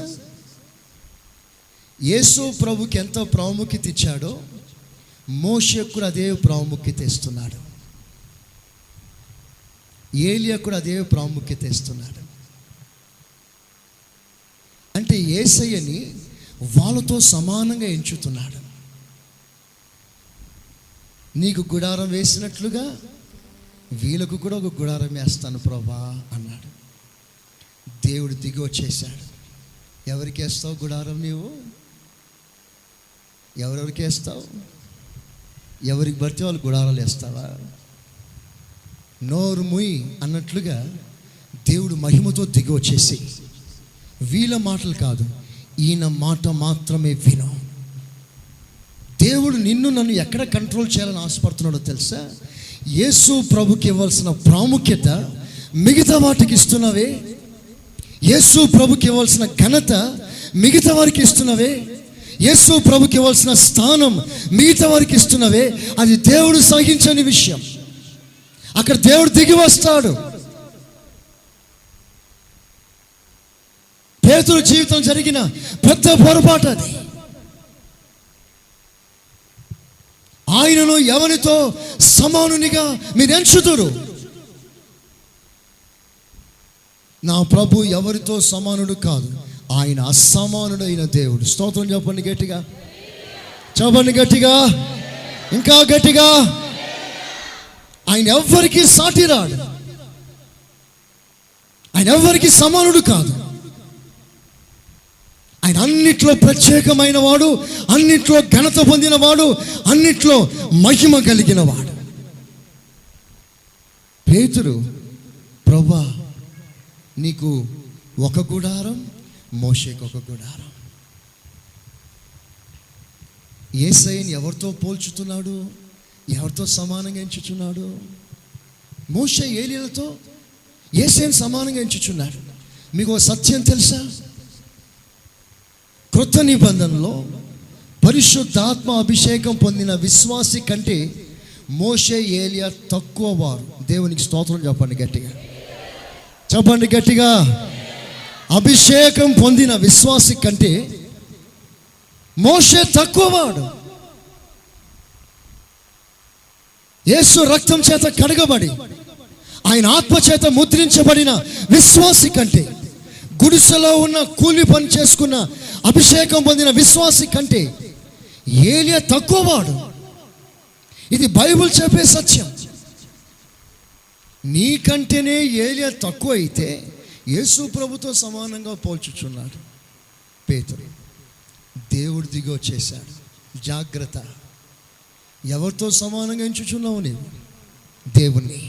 యేసు ప్రభుకి ఎంత ప్రాముఖ్యత ఇచ్చాడో మోషేకు కూడా అదే ప్రాముఖ్యత ఇస్తున్నాడు, ఏలియా కూడా అదే ప్రాముఖ్యత ఇస్తున్నాడు. అంటే యేసయ్యని వాళ్ళతో సమానంగా ఎంచుతున్నాడు. నీకు గుడారం వేసినట్లుగా వీళ్ళకు కూడా ఒక గుడారం వేస్తాను ప్రభా అన్నాడు. దేవుడు దిగి వచ్చేసాడు. ఎవరికి వేస్తావు గుడారం? నీవు ఎవరెవరికి వేస్తావు? ఎవరికి పడితే వాళ్ళు గుడారాలు వేస్తావా? నోరు ముయ్యి అన్నట్లుగా దేవుడు మహిమతో దిగి వచ్చేసి, వీళ్ళ మాటలు కాదు, ఈయన మాట మాత్రమే విను. దేవుడు నిన్ను నన్ను ఎక్కడ కంట్రోల్ చేయాలని ఆశపడుతున్నాడో తెలుసా? యేసు ప్రభుకి ఇవ్వాల్సిన ప్రాముఖ్యత మిగతా వాటికి ఇస్తున్నవే, యేసు ప్రభుకి ఇవ్వాల్సిన ఘనత మిగతా వారికి ఇస్తున్నవే, యేసు ప్రభుకి ఇవ్వాల్సిన స్థానం మిగతా వారికి ఇస్తున్నవే, అది దేవుడు సహించని విషయం. అక్కడ దేవుడు దిగి వస్తాడు. పేతురు జీవితం జరిగిన పెద్ద పొరపాటు అది. ఆయనను ఎవరితో సమానునిగా మీరు ఎంచుతురు? నా ప్రభు ఎవరితో సమానుడు కాదు, ఆయన అసమానుడైన దేవుడు. స్తోత్రం చెప్పండి గట్టిగా, చెప్పండి గట్టిగా, ఇంకా గట్టిగా. ఆయన ఎవ్వరికి సాటి రాడు, ఆయన ఎవ్వరికి సమానుడు కాదు. ఆయన అన్నిట్లో ప్రత్యేకమైన వాడు, అన్నిట్లో ఘనత పొందినవాడు, అన్నిట్లో మహిమ కలిగిన వాడు. పేతురు, ప్రభువా నీకు ఒక గుడారం, మోషేకు ఒక గుడారం. యేసయ్యని ఎవరితో పోల్చుతున్నాడు? ఎవరితో సమానంగా ఎంచుచున్నాడు? మోషే ఏలీలతో యేసయ్యని సమానంగా ఎంచుచున్నాడు. మీకు ఒక సత్యం తెలుసా? క్రొత్త నిబంధనలో పరిశుద్ధాత్మ అభిషేకం పొందిన విశ్వాసి కంటే మోషే, ఏలియా తక్కువ వారు. దేవునికి స్తోత్రం చెప్పండి గట్టిగా, చెప్పండి గట్టిగా. అభిషేకం పొందిన విశ్వాసి కంటే మోషే తక్కువవాడు. యేసు రక్తం చేత కడగబడి ఆయన ఆత్మ చేత ముద్రించబడిన విశ్వాసి కంటే, గుడిసెలో ఉన్న కూలి పని చేసుకున్న అభిషేకం పొందిన విశ్వాసి కంటే ఏలియా తక్కువవాడు. ఇది బైబిల్ చెప్పే సత్యం. నీకంటేనే ఏలియా తక్కువ అయితే యేసు ప్రభుతో సమానంగా పోల్చుచున్నాడు పేతురు. దేవుడు దిగి వచ్చేశాడు. జాగ్రత్త, ఎవరితో సమానంగా ఎంచుచున్నావు నీవు? దేవుణ్ణి.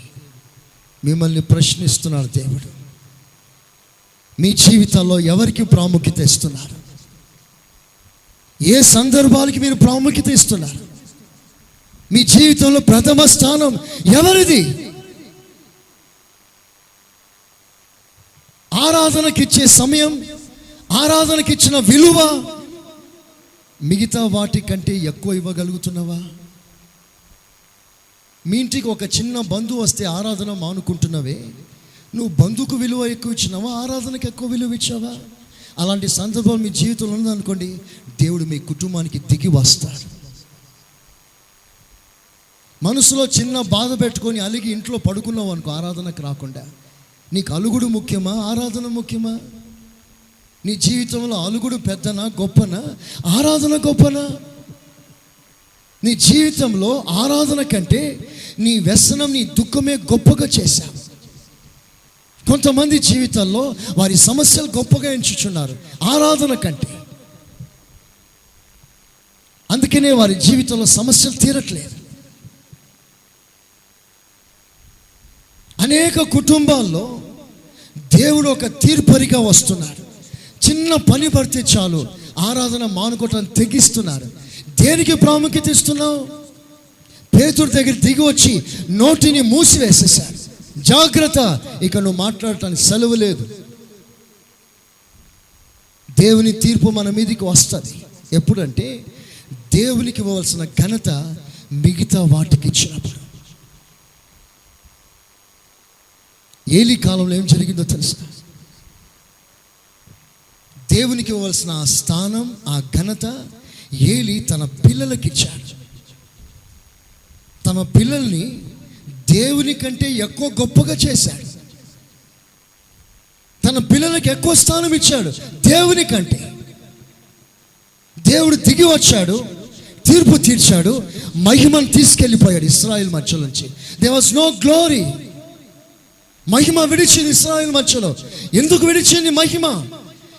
మిమ్మల్ని ప్రశ్నిస్తున్నాడు దేవుడు. మీ జీవితాల్లో ఎవరికి ప్రాముఖ్యత ఇస్తున్నారు? ఏ సందర్భాలకి మీరు ప్రాముఖ్యత ఇస్తున్నారు? మీ జీవితంలో ప్రథమ స్థానం ఎవరిది? ఆరాధనకిచ్చే సమయం, ఆరాధనకిచ్చిన విలువ మిగతా వాటి కంటే ఎక్కువ ఇవ్వగలుగుతున్నావా? మీ ఇంటికి ఒక చిన్న బంధువు వస్తే ఆరాధన మానుకుంటున్నావే, నువ్వు బంధువుకు విలువ ఎక్కువ ఇచ్చినావా, ఆరాధనకు ఎక్కువ విలువ ఇచ్చావా? అలాంటి సందర్భం మీ జీవితంలో ఉందనుకోండి, దేవుడు మీ కుటుంబానికి దిగి వస్తాడు. మనసులో చిన్న బాధ పెట్టుకొని అలిగి ఇంట్లో పడుకున్నావు అనుకో, ఆరాధనకు రాకుండా, నీకు అలుగుడు ముఖ్యమా, ఆరాధన ముఖ్యమా? నీ జీవితంలో అలుగుడు పెద్దనా, గొప్పనా, ఆరాధన గొప్పనా? నీ జీవితంలో ఆరాధన కంటే నీ వ్యసనం, నీ దుఃఖమే గొప్పగా చేశావు. కొంతమంది జీవితాల్లో వారి సమస్యలు గొప్పగా ఎంచుచున్నారు ఆరాధన కంటే. అందుకనే వారి జీవితంలో సమస్యలు తీరట్లేదు. అనేక కుటుంబాల్లో దేవుడు ఒక తీర్పరిగా వస్తున్నాడు. చిన్న పని పడితే చాలు ఆరాధన మానుకోవటాన్ని తెగిస్తున్నారు. దేనికి ప్రాముఖ్యత ఇస్తున్నావు? పేతురు దగ్గర దిగి వచ్చి నోటిని మూసివేసేశాడు. జాగ్రత్త, ఇక నువ్వు మాట్లాడటానికి సెలవు లేదు. దేవుని తీర్పు మన మీదకి వస్తుంది. ఎప్పుడంటే దేవునికి ఇవ్వవలసిన ఘనత మిగతా వాటికి ఇచ్చినప్పుడు. ఏలీ కాలంలో ఏం జరిగిందో తెలుసా? దేవునికి ఇవ్వవలసిన ఆ స్థానం, ఆ ఘనత ఏలీ తన పిల్లలకి ఇచ్చాడు. తన పిల్లల్ని దేవుని కంటే ఎక్కువ గొప్పగా చేశాడు. తన పిల్లలకి ఎక్కువ స్థానం ఇచ్చాడు దేవుని కంటే. దేవుడు దిగి వచ్చాడు, తీర్పు తీర్చాడు, మహిమను తీసుకెళ్ళిపోయాడు ఇశ్రాయేలు మధ్య నుంచి. There was no glory. మహిమ విడిచింది ఇశ్రాయేలు మధ్యలో. ఎందుకు విడిచింది మహిమ?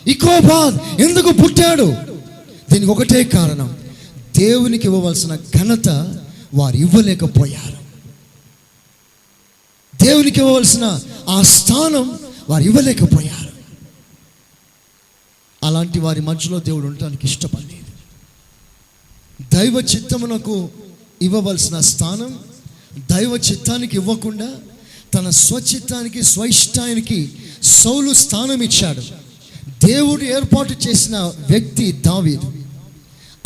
ఇకోబాద్ ఎందుకు పుట్టాడు? దీనికి ఒకటే కారణం, దేవునికి ఇవ్వవలసిన ఘనత వారు ఇవ్వలేకపోయారు. దేవునికి ఇవ్వవలసిన ఆ స్థానం వారు ఇవ్వలేకపోయారు. అలాంటి వారి మధ్యలో దేవుడు ఉండటానికి ఇష్టపడలేదు. దైవ చిత్తమునకు ఇవ్వవలసిన స్థానం దైవ చిత్తానికి ఇవ్వకుండా తన స్వచిత్తానికి, స్వయిష్టానికి సౌలు స్థానం ఇచ్చాడు. దేవుడు ఏర్పాటు చేసిన వ్యక్తి దావీదు.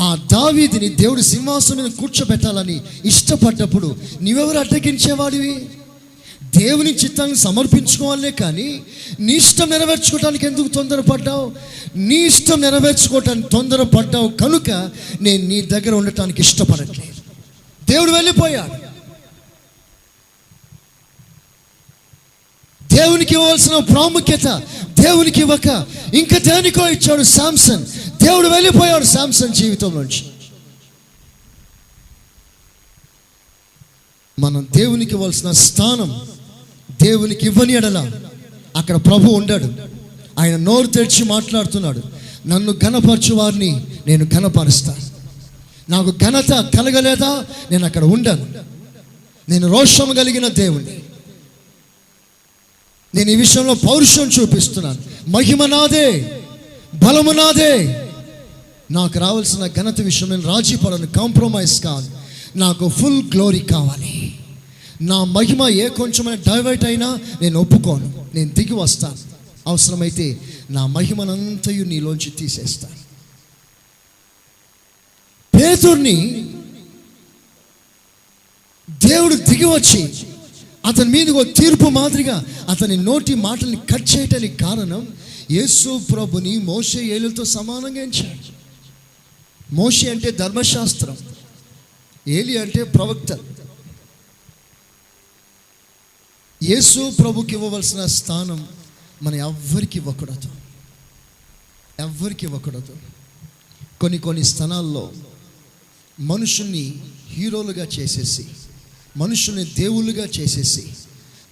ఆ దావీదుని దేవుడు సింహాసనం మీద కూర్చోబెట్టాలని ఇష్టపడ్డప్పుడు నీవెవరు అడ్డగించేవాడివి? దేవుని చిత్తాన్ని సమర్పించుకోవాలే కానీ నీ ఇష్టం నెరవేర్చుకోవటానికి ఎందుకు తొందరపడ్డావు? నీ ఇష్టం నెరవేర్చుకోవటానికి తొందరపడ్డావు కనుక నేను నీ దగ్గర ఉండటానికి ఇష్టపడట్లేదు. దేవుడు వెళ్ళిపోయాడు. దేవునికి ఇవ్వాల్సిన ప్రాముఖ్యత దేవునికి ఇవ్వక ఇంకా దేనికో ఇచ్చాడు శాంసన్. దేవుడు వెళ్ళిపోయాడు శాంసన్ జీవితం నుంచి. మనం దేవునికి ఇవ్వాల్సిన స్థానం దేవునికి ఇవ్వని ఎడల అక్కడ ప్రభు ఉండాడు. ఆయన నోరు తెరిచి మాట్లాడుతున్నాడు, నన్ను ఘనపరచు వారిని నేను ఘనపరుస్తాను. నాకు ఘనత కలగలేదా నేను అక్కడ ఉండను. నేను రోషం కలిగిన దేవుణ్ణి. నేను ఈ విషయంలో పౌరుషం చూపిస్తున్నాను. మహిమ నాదే, బలము నాదే. నాకు రావాల్సిన ఘనత విషయం నేను రాజీ పడను, కాంప్రమైజ్ కాదు. నాకు ఫుల్ గ్లోరీ కావాలి. నా మహిమ ఏ కొంచెమైనా డైవర్ట్ అయినా నేను ఒప్పుకోను. నేను దిగి వస్తాను. అవసరమైతే నా మహిమనంతయు నీలోంచి తీసేస్తాను. పేతుర్ని దేవుడు దిగి వచ్చి అతని మీద ఒక తీర్పు మాదిరిగా అతని నోటి మాటల్ని కట్ చేయటానికి కారణం యేసు ప్రభుని మోషే ఏలితో సమానంగా ఎంచాడు. మోషే అంటే ధర్మశాస్త్రం, ఏలి అంటే ప్రవక్త. యేసు ప్రభుకి ఇవ్వవలసిన స్థానం మనం ఎవ్వరికి ఇవ్వకూడదు. కొన్ని స్థానాల్లో మనుషుల్ని హీరోలుగా చేసేసి, మనుషుల్ని దేవుళ్ళుగా చేసేసి,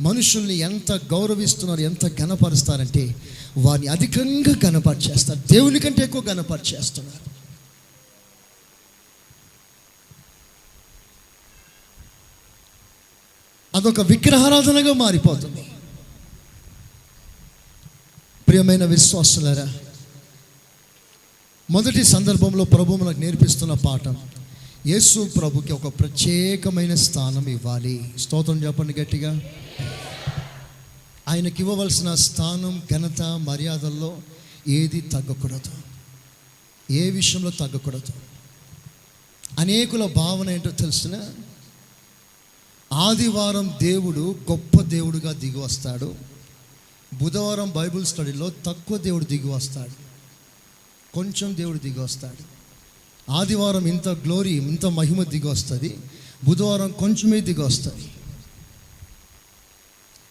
మనుషుల్ని ఎంత గౌరవిస్తున్నారు, ఎంత ఘనపరుస్తారంటే వారిని అధికంగా ఘనపరిచేస్తారు. దేవుని కంటే ఎక్కువ ఘనపరిచేస్తున్నారు. అదొక విగ్రహారాధనగా మారిపోతుంది. ప్రియమైన విశ్వాసులారా, మొదటి సందర్భంలో ప్రభు మనకు నేర్పిస్తున్న పాఠం, యేసు ప్రభుకి ఒక ప్రత్యేకమైన స్థానం ఇవ్వాలి. స్తోత్రం చెప్పండి గట్టిగా. ఆయనకి ఇవ్వవలసిన స్థానం, ఘనత, మర్యాదల్లో ఏది తగ్గకూడదు, ఏ విషయంలో తగ్గకూడదు. అనేకుల భావన ఏంటో తెలిసిన, ఆదివారం దేవుడు గొప్ప దేవుడుగా దిగి వస్తాడు, బుధవారం బైబిల్ స్టడీలో తక్కువ దేవుడు దిగి వస్తాడు, కొంచెం దేవుడు దిగి వస్తాడు. ఆదివారం ఇంత గ్లోరీ, ఇంత మహిమ దిగి వస్తుంది, బుధవారం కొంచెమే దిగి వస్తుంది.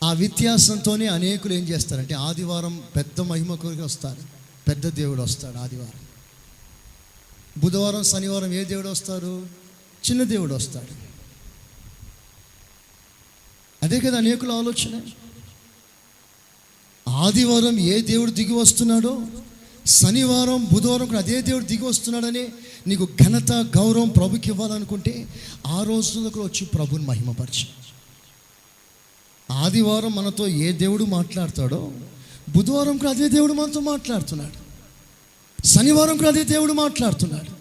ఆ వ్యత్యాసంతోనే అనేకులు ఏం చేస్తారంటే ఆదివారం పెద్ద మహిమ కొరికి వస్తారు, పెద్ద దేవుడు వస్తాడు ఆదివారం. బుధవారం శనివారం ఏ దేవుడు వస్తారు? చిన్న దేవుడు వస్తాడు. అదే కదా అనేకుల ఆలోచన. ఆదివారం ఏ దేవుడు దిగి వస్తున్నాడో శనివారం బుధవారం కూడా అదే దేవుడు దిగి వస్తున్నాడని నీకు ఘనత, గౌరవం ప్రభుకి ఇవ్వాలనుకుంటే ఆ రోజులకు వచ్చి ప్రభుని మహిమపరచు. ఆదివారం మనతో ఏ దేవుడు మాట్లాడతాడో బుధవారం కూడా అదే దేవుడు మనతో మాట్లాడుతున్నాడు, శనివారం కూడా అదే దేవుడు మాట్లాడుతున్నాడు.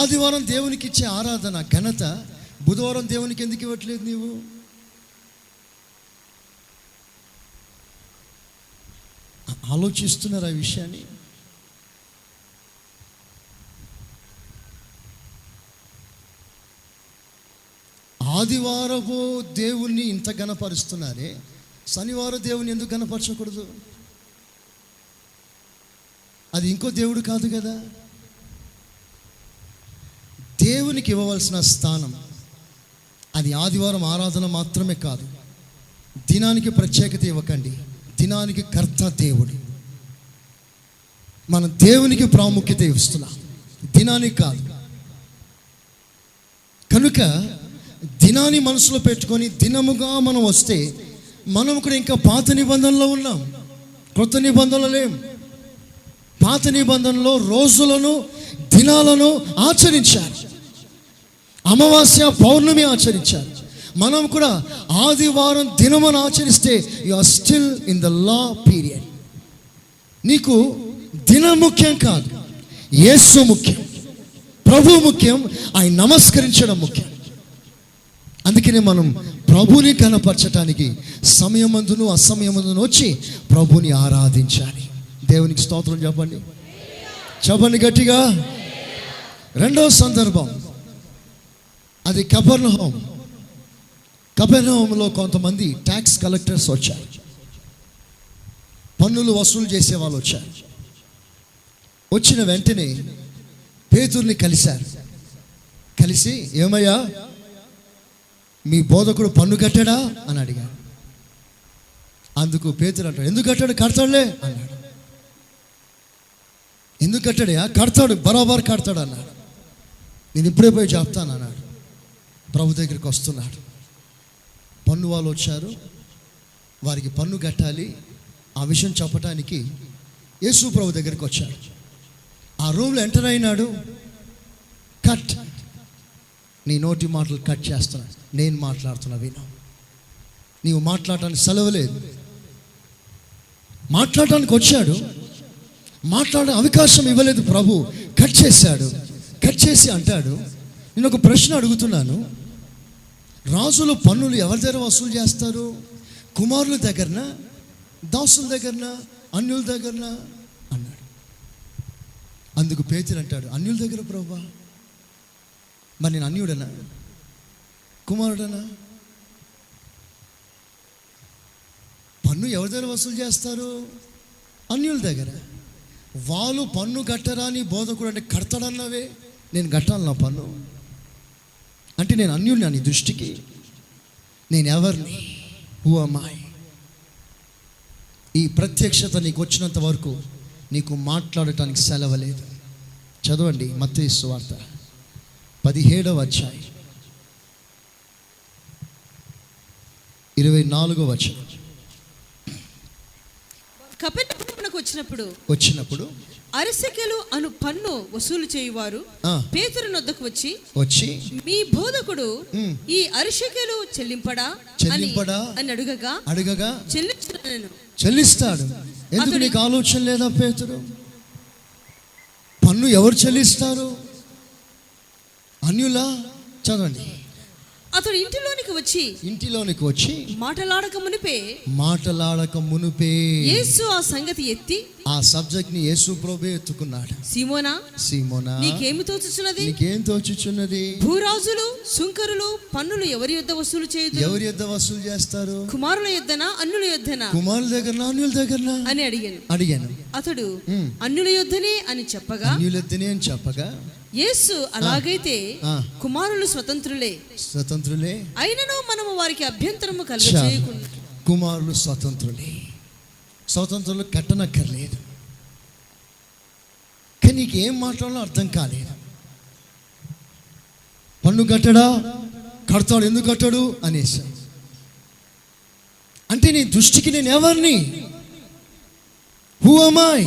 ఆదివారం దేవునికి ఇచ్చే ఆరాధన, ఘనత బుధవారం దేవునికి ఎందుకు ఇవ్వట్లేదు? నీవు ఆలోచిస్తున్నారు ఆ విషయాన్ని? ఆదివారపు దేవుణ్ణి ఇంత ఘనపరుస్తున్నారే, శనివారం దేవుని ఎందుకు ఘనపరచకూడదు? అది ఇంకో దేవుడు కాదు కదా. దేవునికి ఇవ్వవలసిన స్థానం అది ఆదివారం ఆరాధన మాత్రమే కాదు. దినానికి ప్రత్యేకత ఇవ్వకండి, దినానికి కర్త దేవుడు. మనం దేవునికి ప్రాముఖ్యత ఇస్తున్నాం, దినానికి కాదు. కనుక దినాన్ని మనసులో పెట్టుకొని దినముగా మనం వస్తే మనం కూడా ఇంకా పాత నిబంధనలో ఉన్నాం, కొత్త నిబంధనలు లేం. పాత నిబంధనలో రోజులను, దినాలను ఆచరించారు, అమావాస్య, పౌర్ణమి ఆచరించారు. మనం కూడా ఆదివారం దినమును ఆచరిస్తే you are still in the law period. నీకు దినం ముఖ్యం కాదు, యేసు ముఖ్యం, ప్రభు ముఖ్యం, ఆయన నమస్కరించడం ముఖ్యం. అందుకనే మనం ప్రభుని కనపరచడానికి సమయమందును అసమయమందును వచ్చి ప్రభుని ఆరాధించాలి. దేవునికి స్తోత్రం చెప్పండి, చెప్పండి గట్టిగా. రెండవ సందర్భం అది కపెర్నహూము. కపెర్నహూములో కొంతమంది ట్యాక్స్ కలెక్టర్స్ వచ్చారు, పన్నులు వసూలు చేసే వాళ్ళు వచ్చారు. వచ్చిన వెంటనే పేతురుని కలిశారు. కలిసి, ఏమయ్యా మీ బోధకుడు పన్ను కట్టాడా అని అడిగాడు. అందుకు పేతురు అంటాడు, ఎందుకు కట్టాడు? కడతాడులే అన్నాడు. ఎందుకు కట్టాడయా? కడతాడు, బరాబర్ కడతాడు అన్నాడు. నేను ఇప్పుడే పోయి చెప్తాను అన్నాడు. ప్రభు దగ్గరికి వస్తున్నాడు. పన్ను వాళ్ళు వచ్చారు, వారికి పన్ను కట్టాలి. ఆ విషయం చెప్పటానికి యేసు ప్రభు దగ్గరికి వచ్చాడు. ఆ రూమ్లో ఎంటర్ అయినాడు. కట్, నీ నోటి మాటలు కట్ చేస్తున్నా, నేను మాట్లాడుతున్నా విను. నీవు మాట్లాడటానికి సెలవు లేదు. మాట్లాడటానికి వచ్చాడు, మాట్లాడే అవకాశం ఇవ్వలేదు ప్రభు. కట్ చేశాడు. కట్ చేసి అంటాడు, నేను ఒక ప్రశ్న అడుగుతున్నాను, రాజులు పన్నులు ఎవరి దగ్గర వసూలు చేస్తారు? కుమారుల దగ్గరనా, దాసుల దగ్గరనా, అన్యుల దగ్గరనా అన్నాడు. అందుకు పేతురు అంటాడు, అన్యుల దగ్గర ప్రభువా. మరి నేను అన్యుడనా, కుమారుడనా? పన్ను ఎవరి దగ్గర వసూలు చేస్తారు? అన్యుల దగ్గర. వాళ్ళు పన్ను కట్టరాని బోధకుడు అంటే కడతాడన్నావే, నేను కట్టాలి నా పన్ను అంటే నేను అన్యుడిని నీ దృష్టికి? నేను ఎవరిని? Who am I? ఈ ప్రత్యక్షత నీకు వచ్చినంత వరకు నీకు మాట్లాడటానికి సెలవు లేదు. చదవండి మత్తయి సువార్త 17వ అధ్యాయం 24వ వచనం. కపెర్నహూమునకు వచ్చినప్పుడు అరసెకెలు అను పన్ను వసూలు చేయువారు పేతురు నొద్దకు వచ్చి మీ బోధకుడు ఈ అరసెకెలు చెల్లింపడా అని అడుగగా చెల్లిస్తాడు. ఎందుకు నీకు ఆలోచన లేదా పేతురు? పన్ను ఎవరు చెల్లిస్తారు? అన్యులా? చదవండి. అతడు ఇంటిలోనికి వచ్చి మాటలాడక మునిపే యేసు ఆ సంగతి ఎత్తి ఆ సబ్జెక్ట్ ని యేసు ప్రభువే ఎత్తుకున్నాడు. సీమోనా నీకేమి తోచుచున్నది? భూరాజులు సుంకరులు పన్నులు ఎవరి యొద్ద వసూలు చేయదు? ఎవరి యొద్ద వసూలు చేస్తారు? కుమారుల యొద్దనా అన్యుల యొద్దనా? కుమారుల దగ్గర అన్యుల దగ్గర అని అడిగాను. అతడు అన్యుల యొద్దనే అని చెప్పగా యేసు అలాగైతే కుమారులు స్వతంత్రులే అయినను మనము వారికి అభ్యంతరము కలుగజేయకుండా. కుమారులు స్వతంత్రులు కట్టనక్కర్లేదు. కానీ నీకు ఏం మాట్లాడాలో అర్థం కాలేదు. పన్ను కడతాడు, ఎందుకు కట్టాడు అనేసి అంటే నీ దృష్టికి నేను ఎవరిని? Who am I?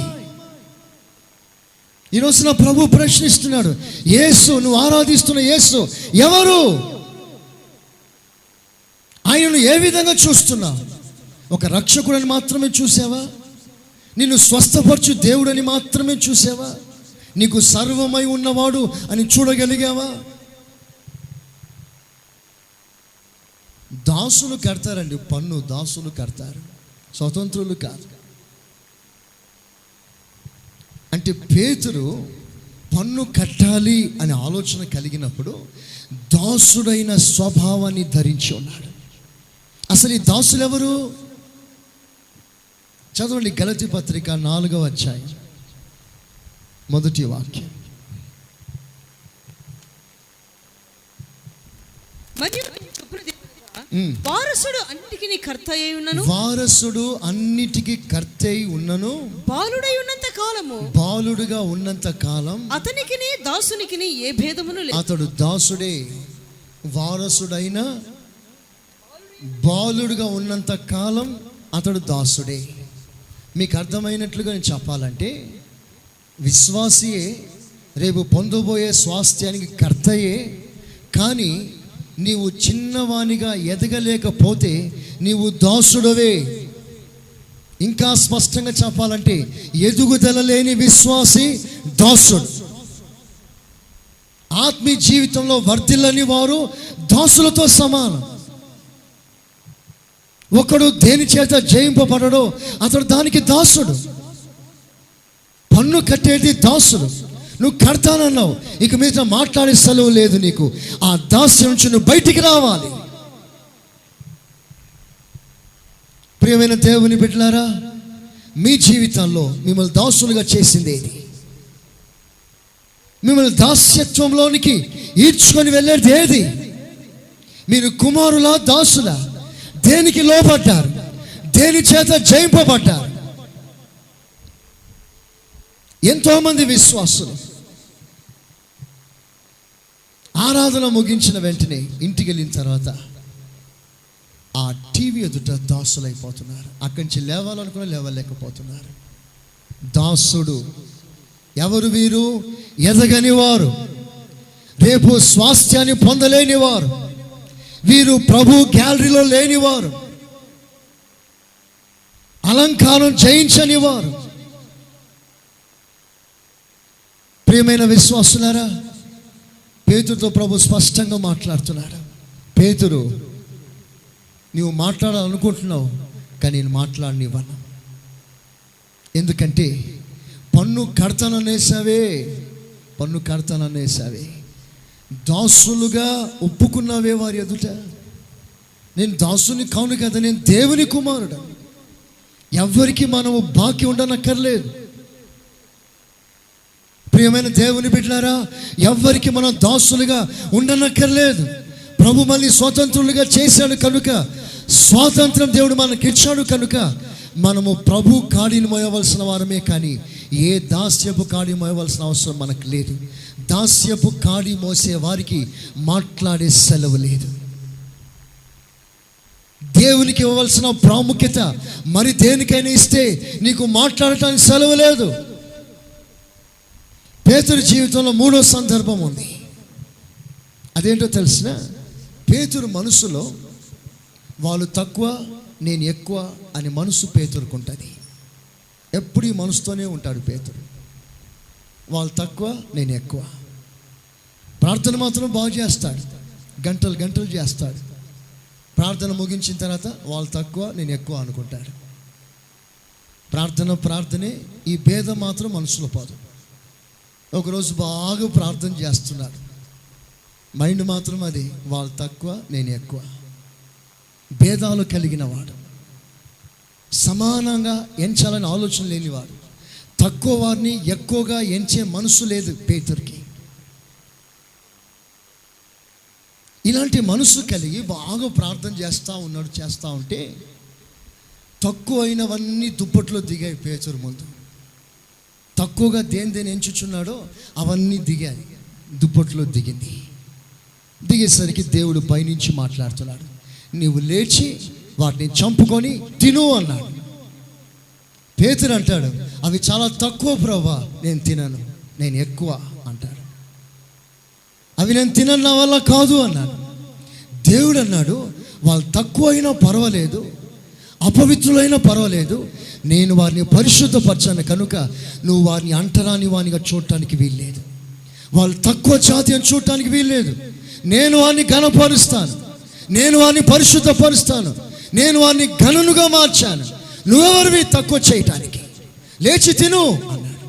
ఈరోజు నా ప్రభు ప్రశ్నిస్తున్నాడు, యేసు, నువ్వు ఆరాధిస్తున్న యేసు ఎవరు? ఆయనను ఏ విధంగా చూస్తున్నావు? ఒక రక్షకుడని మాత్రమే చూసావా? నిన్ను స్వస్థపరచు దేవుడని మాత్రమే చూసావా? నీకు సర్వమై ఉన్నవాడు అని చూడగలిగావా? దాసులు కడతారండి పన్ను, దాసులు కడతారు, స్వతంత్రులు కాదు. అంటే పేతురు పన్ను కట్టాలి అనే ఆలోచన కలిగినప్పుడు దాసుడైన స్వభావాన్ని ధరించి ఉన్నాడు. అసలు ఈ దాసులు ఎవరు? చదవండి గలతీ పత్రిక 4వ అధ్యాయం 1వ వాక్యం. వారసుడు అన్నిటికీ కర్త అయి ఉన్నను బాలుడుగా ఉన్నంత కాలం అతనికి దాసునికి ఏ భేదమును లేదు. అతడు దాసుడే, వారసుడైన బాలుడుగా ఉన్నంత కాలం అతడు దాసుడే. మీకు అర్థమైనట్లుగా నేను చెప్పాలంటే విశ్వాసియే రేపు పొందబోయే స్వాస్థ్యానికి కర్తయే. కానీ నీవు చిన్నవానిగా ఎదగలేకపోతే నీవు దాసుడవే. ఇంకా స్పష్టంగా చెప్పాలంటే ఎదుగుదల లేని విశ్వాసి దాసుడు. ఆత్మీయ జీవితంలో వర్ధిల్లని వారు దాసులతో సమానం. ఒకడు దేని చేత జయింపబడడో అతడు దానికి దాసుడు. పన్ను కట్టేది దాసుడు. నువ్వు కడతానన్నావు, ఇక మీద మాట్లాడే సెలవు లేదు నీకు. ఆ దాస్యం నుంచి నువ్వు బయటికి రావాలి. ప్రియమైన దేవుని బిడ్డలారా, మీ జీవితాల్లో మిమ్మల్ని దాసులుగా చేసింది ఏది? మిమ్మల్ని దాస్యత్వంలోనికి ఈడ్చుకొని వెళ్ళేది ఏది? మీరు కుమారులా దాసులా? దేనికి లోబడ్డారు? దేని చేత జయింపబడ్డారు? ఎంతోమంది విశ్వాసులు ఆరాధన ముగించిన వెంటనే ఇంటికి వెళ్ళిన తర్వాత ఆ టీవీ ఎదుట దాసులైపోతున్నారు. అక్కడి నుంచి లేవాలనుకుని లేవలేకపోతున్నారు. దాసుడు ఎవరు? వీరు ఎదగని వారు, రేపు స్వాస్థ్యాన్ని పొందలేని వారు, వీరు ప్రభు గ్యాలరీలో లేనివారు, అలంకారం జయించని వారు. ప్రియమైన విశ్వాసులారా, పేతురుతో ప్రభు స్పష్టంగా మాట్లాడుతున్నాడు. పేతురు, నీవు మాట్లాడాలనుకుంటున్నావు, కానీ నేను మాట్లాడనివ్వను. ఎందుకంటే పన్ను కడతాననేసావే, దాసులుగా ఒప్పుకున్నావే వారి ఎదుట. నేను దాసుని కాను కదా, నేను దేవుని కుమారుడు. ఎవ్వరికి మనము బాకీ ఉండనక్కర్లేదు. ప్రియమైన దేవుని బిడ్డలారా, ఎవ్వరికి మనం దాసులుగా ఉండనక్కర్లేదు. ప్రభు మళ్ళీ స్వతంత్రులుగా చేశాడు కనుక, స్వాతంత్రం దేవుడు మనకి ఇచ్చాడు కనుక మనము ప్రభు కాడిని మోయవలసిన వారమే, కానీ ఏ దాస్యపు కాడి మోయవలసిన అవసరం మనకు లేదు. దాస్యపు కాడి మోసే వారికి మాట్లాడే సెలవు లేదు. దేవునికి ఇవ్వవలసిన ప్రాముఖ్యత మరి దేనికైనా ఇస్తే నీకు మాట్లాడటానికి సెలవు లేదు. పేతురు జీవితంలో 3వ సందర్భం ఉంది. అదేంటో తెలిసిన, పేతురు మనసులో వాళ్ళు తక్కువ నేను ఎక్కువ అని మనసు పేతురుకుంటుంది. ఎప్పుడు ఈ మనసుతోనే ఉంటాడు పేతురు. వాళ్ళు తక్కువ నేను ఎక్కువ. ప్రార్థన మాత్రం బాగా చేస్తాడు, గంటలు చేస్తాడు. ప్రార్థన ముగించిన తర్వాత వాళ్ళు తక్కువ నేను ఎక్కువ అనుకుంటాడు. ప్రార్థనే, ఈ భేదం మాత్రం మనసులో పోదు. ఒకరోజు బాగా ప్రార్థన చేస్తున్నాడు, మైండ్ మాత్రం అది వాళ్ళు తక్కువ నేను ఎక్కువ. భేదాలు కలిగిన వాడు, సమానంగా ఎంచాలని ఆలోచన లేనివాడు, తక్కువ వారిని ఎక్కువగా ఎంచే మనసు లేదు పేతురుకి. ఇలాంటి మనసు కలిగి బాగా ప్రార్థన చేస్తూ ఉంటే తక్కువ అయినవన్నీ దుప్పట్లో దిగాయి పేతురు ముందు. తక్కువగా దేని ఎంచుచున్నాడో అవన్నీ దిగాయి, దుప్పట్లో దిగేసరికి దేవుడు పైనుంచి మాట్లాడుతున్నాడు. నీవు లేచి వాటిని చంపుకొని తిను అన్నాడు. పేతురు అంటాడు, అవి చాలా తక్కువ ప్రభువా, నేను తినను, నేను ఎక్కువ అంటాడు. అవి నేను తినను, నా వల్ల కాదు అన్నాడు. దేవుడు అన్నాడు, వాళ్ళు తక్కువ అయినా పర్వాలేదు, అపవిత్రులైనా పర్వాలేదు, నేను వారిని పరిశుద్ధపరచాను కనుక నువ్వు వారిని అంటరాని వానిగా చూడటానికి వీల్లేదు. వాళ్ళు తక్కువ జాతి అని చూడటానికి వీల్లేదు. నేను వారిని ఘనపరుస్తాను, నేను వారిని పరిశుద్ధపరుస్తాను, నేను వారిని ఘనులుగా మార్చాను. నువ్వెవరివి తక్కువ చేయటానికి? లేచి తిను అన్నాడు.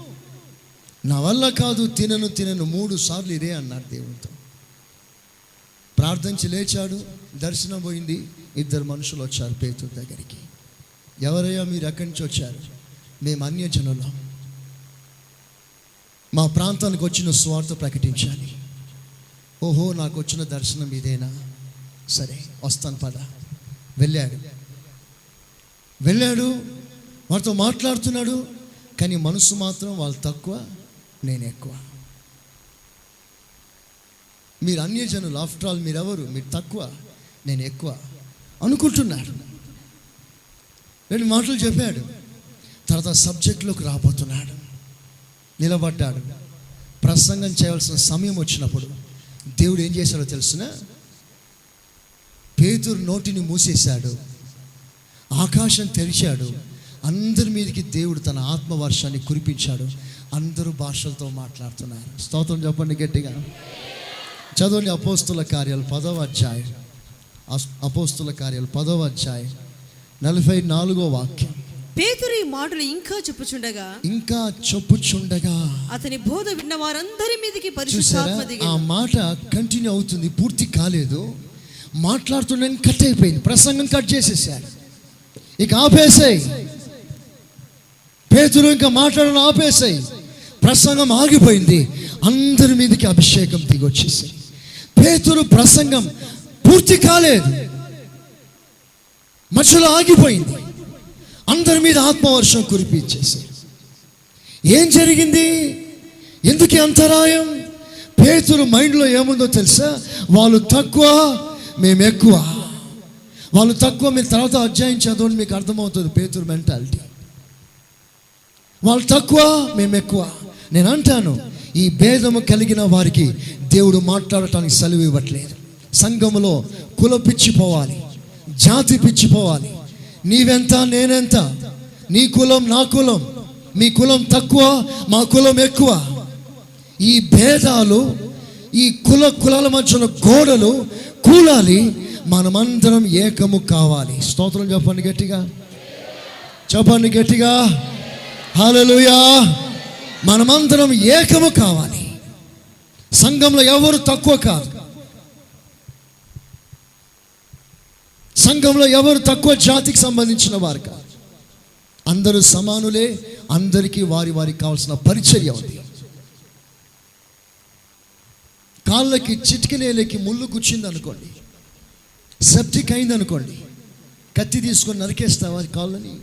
నా వల్ల కాదు, తినను 3 సార్లు ఇదే అన్నాడు దేవుడితో. ప్రార్థించి లేచాడు, దర్శనం పోయింది. 2 మనుషులు వచ్చారు పేతురు దగ్గరికి. ఎవరయ్యా మీరు, ఎక్కడి నుంచి వచ్చారు? మేము అన్యజనులం, మా ప్రాంతానికి వచ్చిన సువార్త ప్రకటించాలి. ఓహో, నాకు వచ్చిన దర్శనం ఇదేనా? సరే వస్తాను పద. వెళ్ళాడు, వారితో మాట్లాడుతున్నాడు, కానీ మనసు మాత్రం వాళ్ళు తక్కువ నేను ఎక్కువ. మీరు అన్యజనులు, ఆఫ్టర్ ఆల్ మీరెవరు? మీరు తక్కువ నేను ఎక్కువ అనుకుంటున్నాడు. 2 మాటలు చెప్పాడు, తర్వాత సబ్జెక్ట్లోకి రాబోతున్నాడు. నిలబడ్డాడు. ప్రసంగం చేయాల్సిన సమయం వచ్చినప్పుడు దేవుడు ఏం చేశాడో తెలుసిన? పేతురు నోటిని మూసేశాడు, ఆకాశం తెరిచాడు, అందరి మీదకి దేవుడు తన ఆత్మవర్షాన్ని కురిపించాడు. అందరూ భాషలతో మాట్లాడుతున్నారు. స్తోత్రం చెప్పండి గట్టిగా. చదవండి అపోస్తుల కార్యాలు 10వ అధ్యాయం. అపోస్తుల కార్యాలు 10వ అధ్యాయం 44వ వాక్యం. పేతురు ఈ మాటలు ఇంకా చెప్పుచుండగా అతని బోధ విన్న వారందరి మీదకి పరిశుద్ధాత్మ దిగెను. ఆ మాట కంటిన్యూ అవుతుంది, పూర్తి కాలేదు. మాట్లాడుతుండని కట్ అయిపోయింది, ప్రసంగం కట్ చేసేసాడు. ఇక ఆపేసాయి. పేతురు ఇంకా మాట్లాడడం ఆపేసాయి. ప్రసంగం ఆగిపోయింది. అందరి మీదకి అభిషేకం దిగొచ్చేసాయి. పేతురు ప్రసంగం పూర్తి కాలేదు, మధ్యలో ఆగిపోయింది. అందరి మీద ఆత్మవర్షం కురిపించేసాయి. ఏం జరిగింది? ఎందుకు అంతరాయం? పేతురు మైండ్లో ఏముందో తెలుసా? వాళ్ళు తక్కువ, మేము ఎక్కువ. వాళ్ళు తక్కువ. మీరు తర్వాత అధ్యాయం చదవండి, మీకు అర్థమవుతుంది పేతురు మెంటాలిటీ. వాళ్ళు తక్కువ, మేము ఎక్కువ. నేను అంటాను, ఈ భేదము కలిగిన వారికి దేవుడు మాట్లాడటానికి సెలవు ఇవ్వట్లేదు. సంఘములో కుల పిచ్చిపోవాలి, జాతి పిచ్చిపోవాలి. నీవెంత, నేనెంత, నీ కులం నా కులం, మీ కులం తక్కువ, మా కులం ఎక్కువ. ఈ భేదాలు, ఈ కులాల మధ్యన గోడలు కూలాలి. మనమందరం ఏకము కావాలి. స్తోత్రం చెప్పండి గట్టిగా, చెప్పండి గట్టిగా, హల్లెలూయా. మనమందరం ఏకము కావాలి. సంఘంలో ఎవరు తక్కువ కాదు. సంఘంలో ఎవరు తక్కువ జాతికి సంబంధించిన వారు కాదు. అందరూ సమానులే. అందరికీ వారికి కావాల్సిన పరిచర్య ఉంది. కాళ్ళకి చిటికినేలకి ముళ్ళు కూర్చుంది అనుకోండి, సెప్టిక్ అయింది అనుకోండి, కత్తి తీసుకొని నరికేస్తావా కాళ్ళని,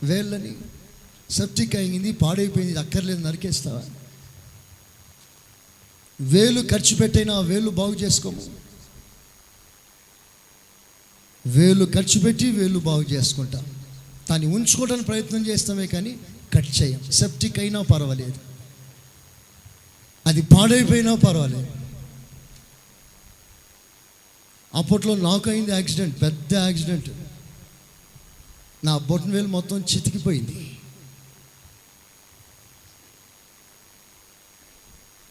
వేళ్ళని? సెప్టిక్ అయింది, పాడైపోయింది, అక్కర్లేదు, నరికేస్తావా? వేలు ఖర్చు పెట్టైనా ఆ వేలు బాగు చేసుకోము. వేలు ఖర్చు పెట్టి వేలు బాగు చేసుకుంటాం. దాన్ని ఉంచుకోవడానికి ప్రయత్నం చేస్తామే కానీ కట్ చేయం. సెప్టిక్ అయినా పర్వాలేదు, అది పాడైపోయినా పర్వాలేదు. అప్పట్లో నాకు అయింది యాక్సిడెంట్, పెద్ద యాక్సిడెంట్. నా బొట్టన వేలు మొత్తం చితికిపోయింది.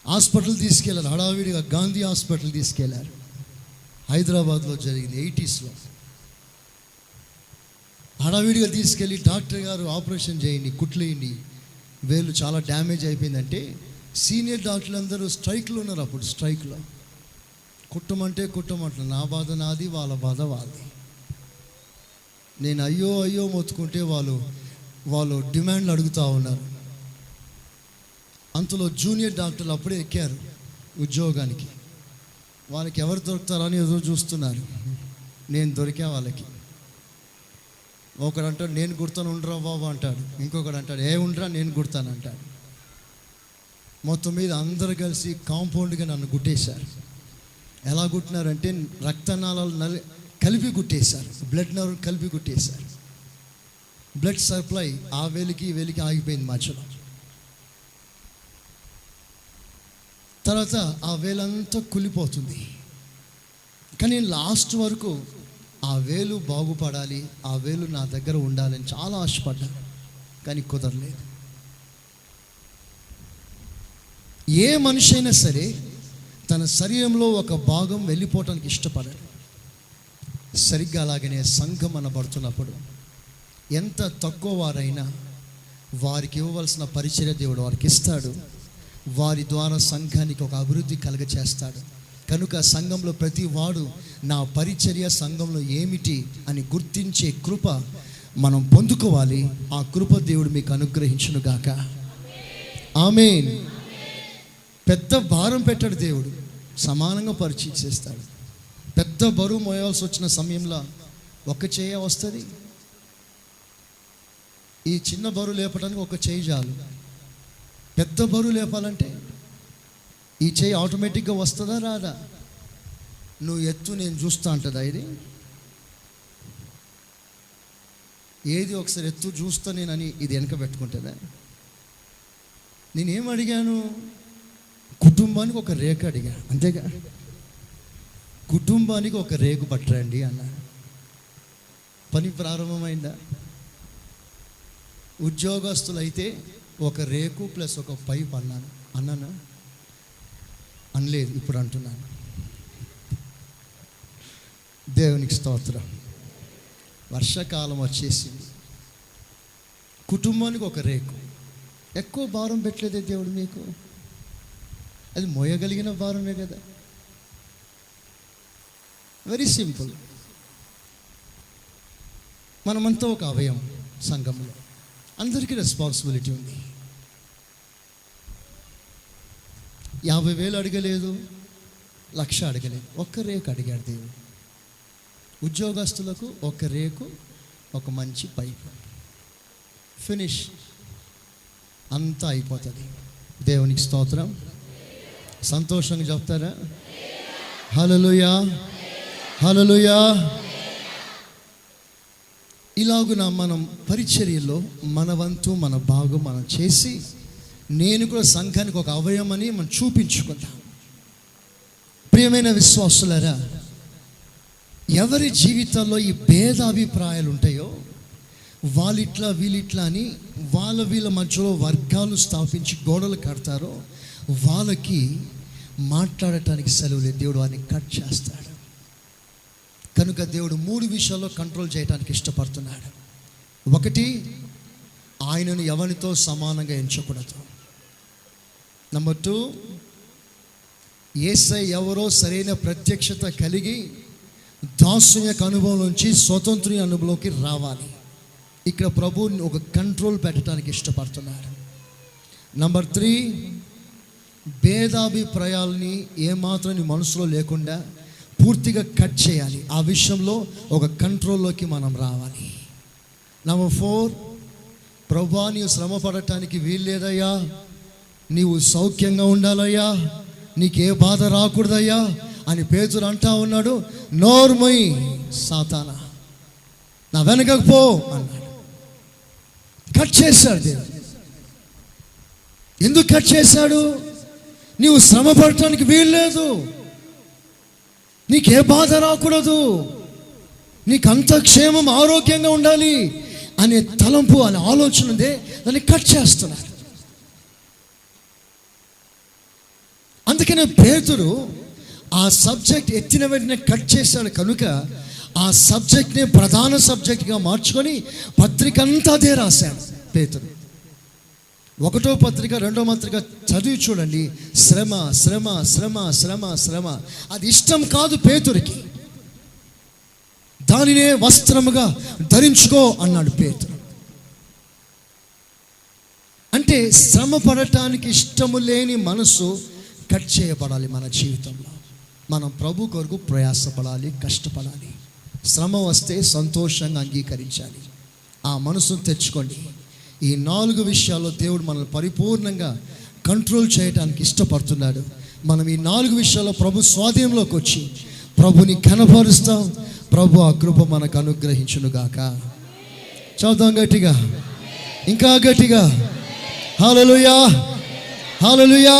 హాస్పిటల్ తీసుకెళ్ళారు, హడావిడిగా గాంధీ హాస్పిటల్ తీసుకెళ్లారు. హైదరాబాద్లో జరిగింది 80s. హడావిడిగా తీసుకెళ్ళి డాక్టర్ గారు ఆపరేషన్ చేయండి, కుట్లేయండి, వేలు చాలా డ్యామేజ్ అయిపోయిందంటే సీనియర్ డాక్టర్లు అందరూ స్ట్రైక్లో ఉన్నారు. అప్పుడు స్ట్రైక్లో కుట్టమంటే నా బాధ నాది, వాళ్ళ బాధ వాళ్ళది. నేను అయ్యో మొత్తుకుంటే వాళ్ళు డిమాండ్లు అడుగుతూ ఉన్నారు. అంతలో జూనియర్ డాక్టర్లు అప్పుడే ఎక్కారు ఉద్యోగానికి. వాళ్ళకి ఎవరు దొరుకుతారని ఎదురు చూస్తున్నారు. నేను దొరికా వాళ్ళకి. ఒకడు అంటాడు నేను కుడతాను ఉండరా బాబు అంటాడు, ఇంకొకడు అంటాడు ఉండరా నేను కుడతాను అంటాడు. మొత్తం మీద అందరు కలిసి కాంపౌండ్గా నన్ను గుట్టేశారు. ఎలా కుట్టినారంటే రక్తనాళాలు కలిపి గుట్టేశారు, బ్లడ్ నర్వ్ కలిపి గుట్టేశారు. బ్లడ్ సప్లై ఆ వేలికి ఈ వేలికి ఆగిపోయింది మధ్యలో. తర్వాత ఆ వేలంతా కులిపోతుంది. కానీ లాస్ట్ వరకు ఆ వేలు బాగుపడాలి, ఆ వేలు నా దగ్గర ఉండాలని చాలా ఆశపడ్డాను, కానీ కుదరలేదు. ఏ మనిషి అయినా సరే తన శరీరంలో ఒక భాగం వెళ్ళిపోవటానికి ఇష్టపడడు. సరిగ్గా అలాగనే సంఘం అనబడుతున్నప్పుడు ఎంత తక్కువ వారైనా వారికి ఇవ్వవలసిన పరిచర్య దేవుడు వారికి ఇస్తాడు. వారి ద్వారా సంఘానికి ఒక అభివృద్ధి కలుగచేస్తాడు. కనుక సంఘంలో ప్రతి వాడు నా పరిచర్య సంఘంలో ఏమిటి అని గుర్తించే కృప మనం పొందుకోవాలి. ఆ కృప దేవుడు మీకు అనుగ్రహించును గాక. ఆమేన్. పెద్ద భారం పెట్టాడు దేవుడు, సమానంగా పరిచయం చేస్తాడు. పెద్ద బరువు మోయాల్సి వచ్చిన సమయంలో ఒక చేయ వస్తుంది. ఈ చిన్న బరువు లేపడానికి ఒక చేయి చాలు. పెద్ద బరువు లేపాలంటే ఈ చేయి ఆటోమేటిక్గా వస్తుందా రాదా? నువ్వు ఎత్తు నేను చూస్తా అంటుందా? ఏది ఒకసారి ఎత్తు చూస్తా నేనని ఇది వెనక పెట్టుకుంటుందా? నేనేం అడిగాను? కుటుంబానికి ఒక రేఖ అడిగా, అంతేగా. కుటుంబానికి ఒక రేకు పట్టరండి అన్న. పని ప్రారంభమైందా? ఉద్యోగస్తులైతే ఒక రేకు ప్లస్ ఒక పైప్ అన్నానా? అనలేదు, ఇప్పుడు అంటున్నాను. దేవునికి స్తోత్రం. వర్షాకాలం వచ్చేసింది, కుటుంబానికి ఒక రేకు. ఎక్కువ భారం పెట్టలేదే దేవుడు మీకు, అది మోయగలిగిన భారమే కదా. Very simple. మనమంతా ఒక అవయం సంఘంలో, అందరికీ రెస్పాన్సిబిలిటీ ఉంది. 50,000 అడగలేదు, 1,00,000 అడగలేదు, ఒక్క రేకు అడిగాడు దేవుడు. ఉద్యోగస్తులకు ఒక రేకు, ఒక మంచి పైపు, ఫినిష్, అంతా అయిపోతుంది. దేవునికి స్తోత్రం. సంతోషంగా చెప్తారా? హల్లెలూయా, హల్లెలూయా. ఇలాగున మనం పరిచర్యలో మన వంతు, మన భాగం మనం చేసి, నేను కూడా సంఘానికి ఒక అవయవమని మనం చూపించుకుందాం. ప్రియమైన విశ్వాసులారా, ఎవరి జీవితాల్లో ఈ భేదాభిప్రాయాలు ఉంటాయో, వాళ్ళిట్లా వీళ్ళిట్లా అని వీళ్ళ మధ్యలో వర్గాలు స్థాపించి గోడలు కడతారో, వాళ్ళకి మాట్లాడటానికి సెలవు లేదు. దేవుడు వారిని కట్ చేస్తాడు. కనుక దేవుడు 3 విషయాల్లో కంట్రోల్ చేయడానికి ఇష్టపడుతున్నాడు. 1, ఆయనను ఎవరితో సమానంగా ఎంచకూడదు. నెంబర్ 2, యేసయ్య ఎవరో సరైన ప్రత్యక్షత కలిగి దాసుని యొక్క అనుభవం నుంచి స్వతంత్ర అనుభవంలోకి రావాలి. ఇక్కడ ప్రభు ఒక కంట్రోల్ పెట్టడానికి ఇష్టపడుతున్నాడు. నెంబర్ 3, భేదాభిప్రాయాలని ఏమాత్రం నీ మనసులో లేకుండా పూర్తిగా కట్ చేయాలి. ఆ విషయంలో ఒక కంట్రోల్లోకి మనం రావాలి. నెంబర్ 4, ప్రభువా నీవు శ్రమ పడటానికి వీల్లేదయ్యా, నీవు సౌఖ్యంగా ఉండాలయ్యా, నీకే బాధ రాకూడదయ్యా అని పేతురు అంటా ఉన్నాడు. నోర్మోయ్ సాతానా, నా వెనకకు పో అన్నాడు. కట్ చేశాడు దేవుడు. ఎందుకు కట్ చేశాడు? నీవు శ్రమ పడటానికి వీల్లేదు, నీకే బాధ రాకూడదు, నీకంత క్షేమం ఆరోగ్యంగా ఉండాలి అనే తలంపు, అనే ఆలోచన ఉందే, దాన్ని కట్ చేస్తున్నారు. అందుకనే పేతురు ఆ సబ్జెక్ట్ ఎత్తిన వెంటనే కట్ చేశాడు. కనుక ఆ సబ్జెక్ట్ని ప్రధాన సబ్జెక్ట్గా మార్చుకొని పత్రిక అంతా అదే రాశాడు పేతురు. 1వ పత్రిక 2వ పత్రిక చదివి చూడండి. శ్రమ శ్రమ శ్రమ శ్రమ శ్రమ. అది ఇష్టం కాదు పేతురికి. దానినే వస్త్రముగా ధరించుకో అన్నాడు పేతురు. అంటే శ్రమ పడటానికి ఇష్టము లేని మనసు కట్ చేయబడాలి. మన జీవితంలో మనం ప్రభు కొరకు ప్రయాసపడాలి, కష్టపడాలి. శ్రమ వస్తే సంతోషంగా అంగీకరించాలి. ఆ మనసును తెచ్చుకోండి. ఈ 4 విషయాల్లో దేవుడు మనల్ని పరిపూర్ణంగా కంట్రోల్ చేయడానికి ఇష్టపడుతున్నాడు. మనం ఈ 4 విషయాల్లో ప్రభు స్వాధీనంలోకి వచ్చి ప్రభుని కనపరుస్తాం. ప్రభు ఆ కృప మనకు అనుగ్రహించునుగాక. చదువుదాం గట్టిగా, ఇంకా గట్టిగా. హల్లెలూయా, హల్లెలూయా.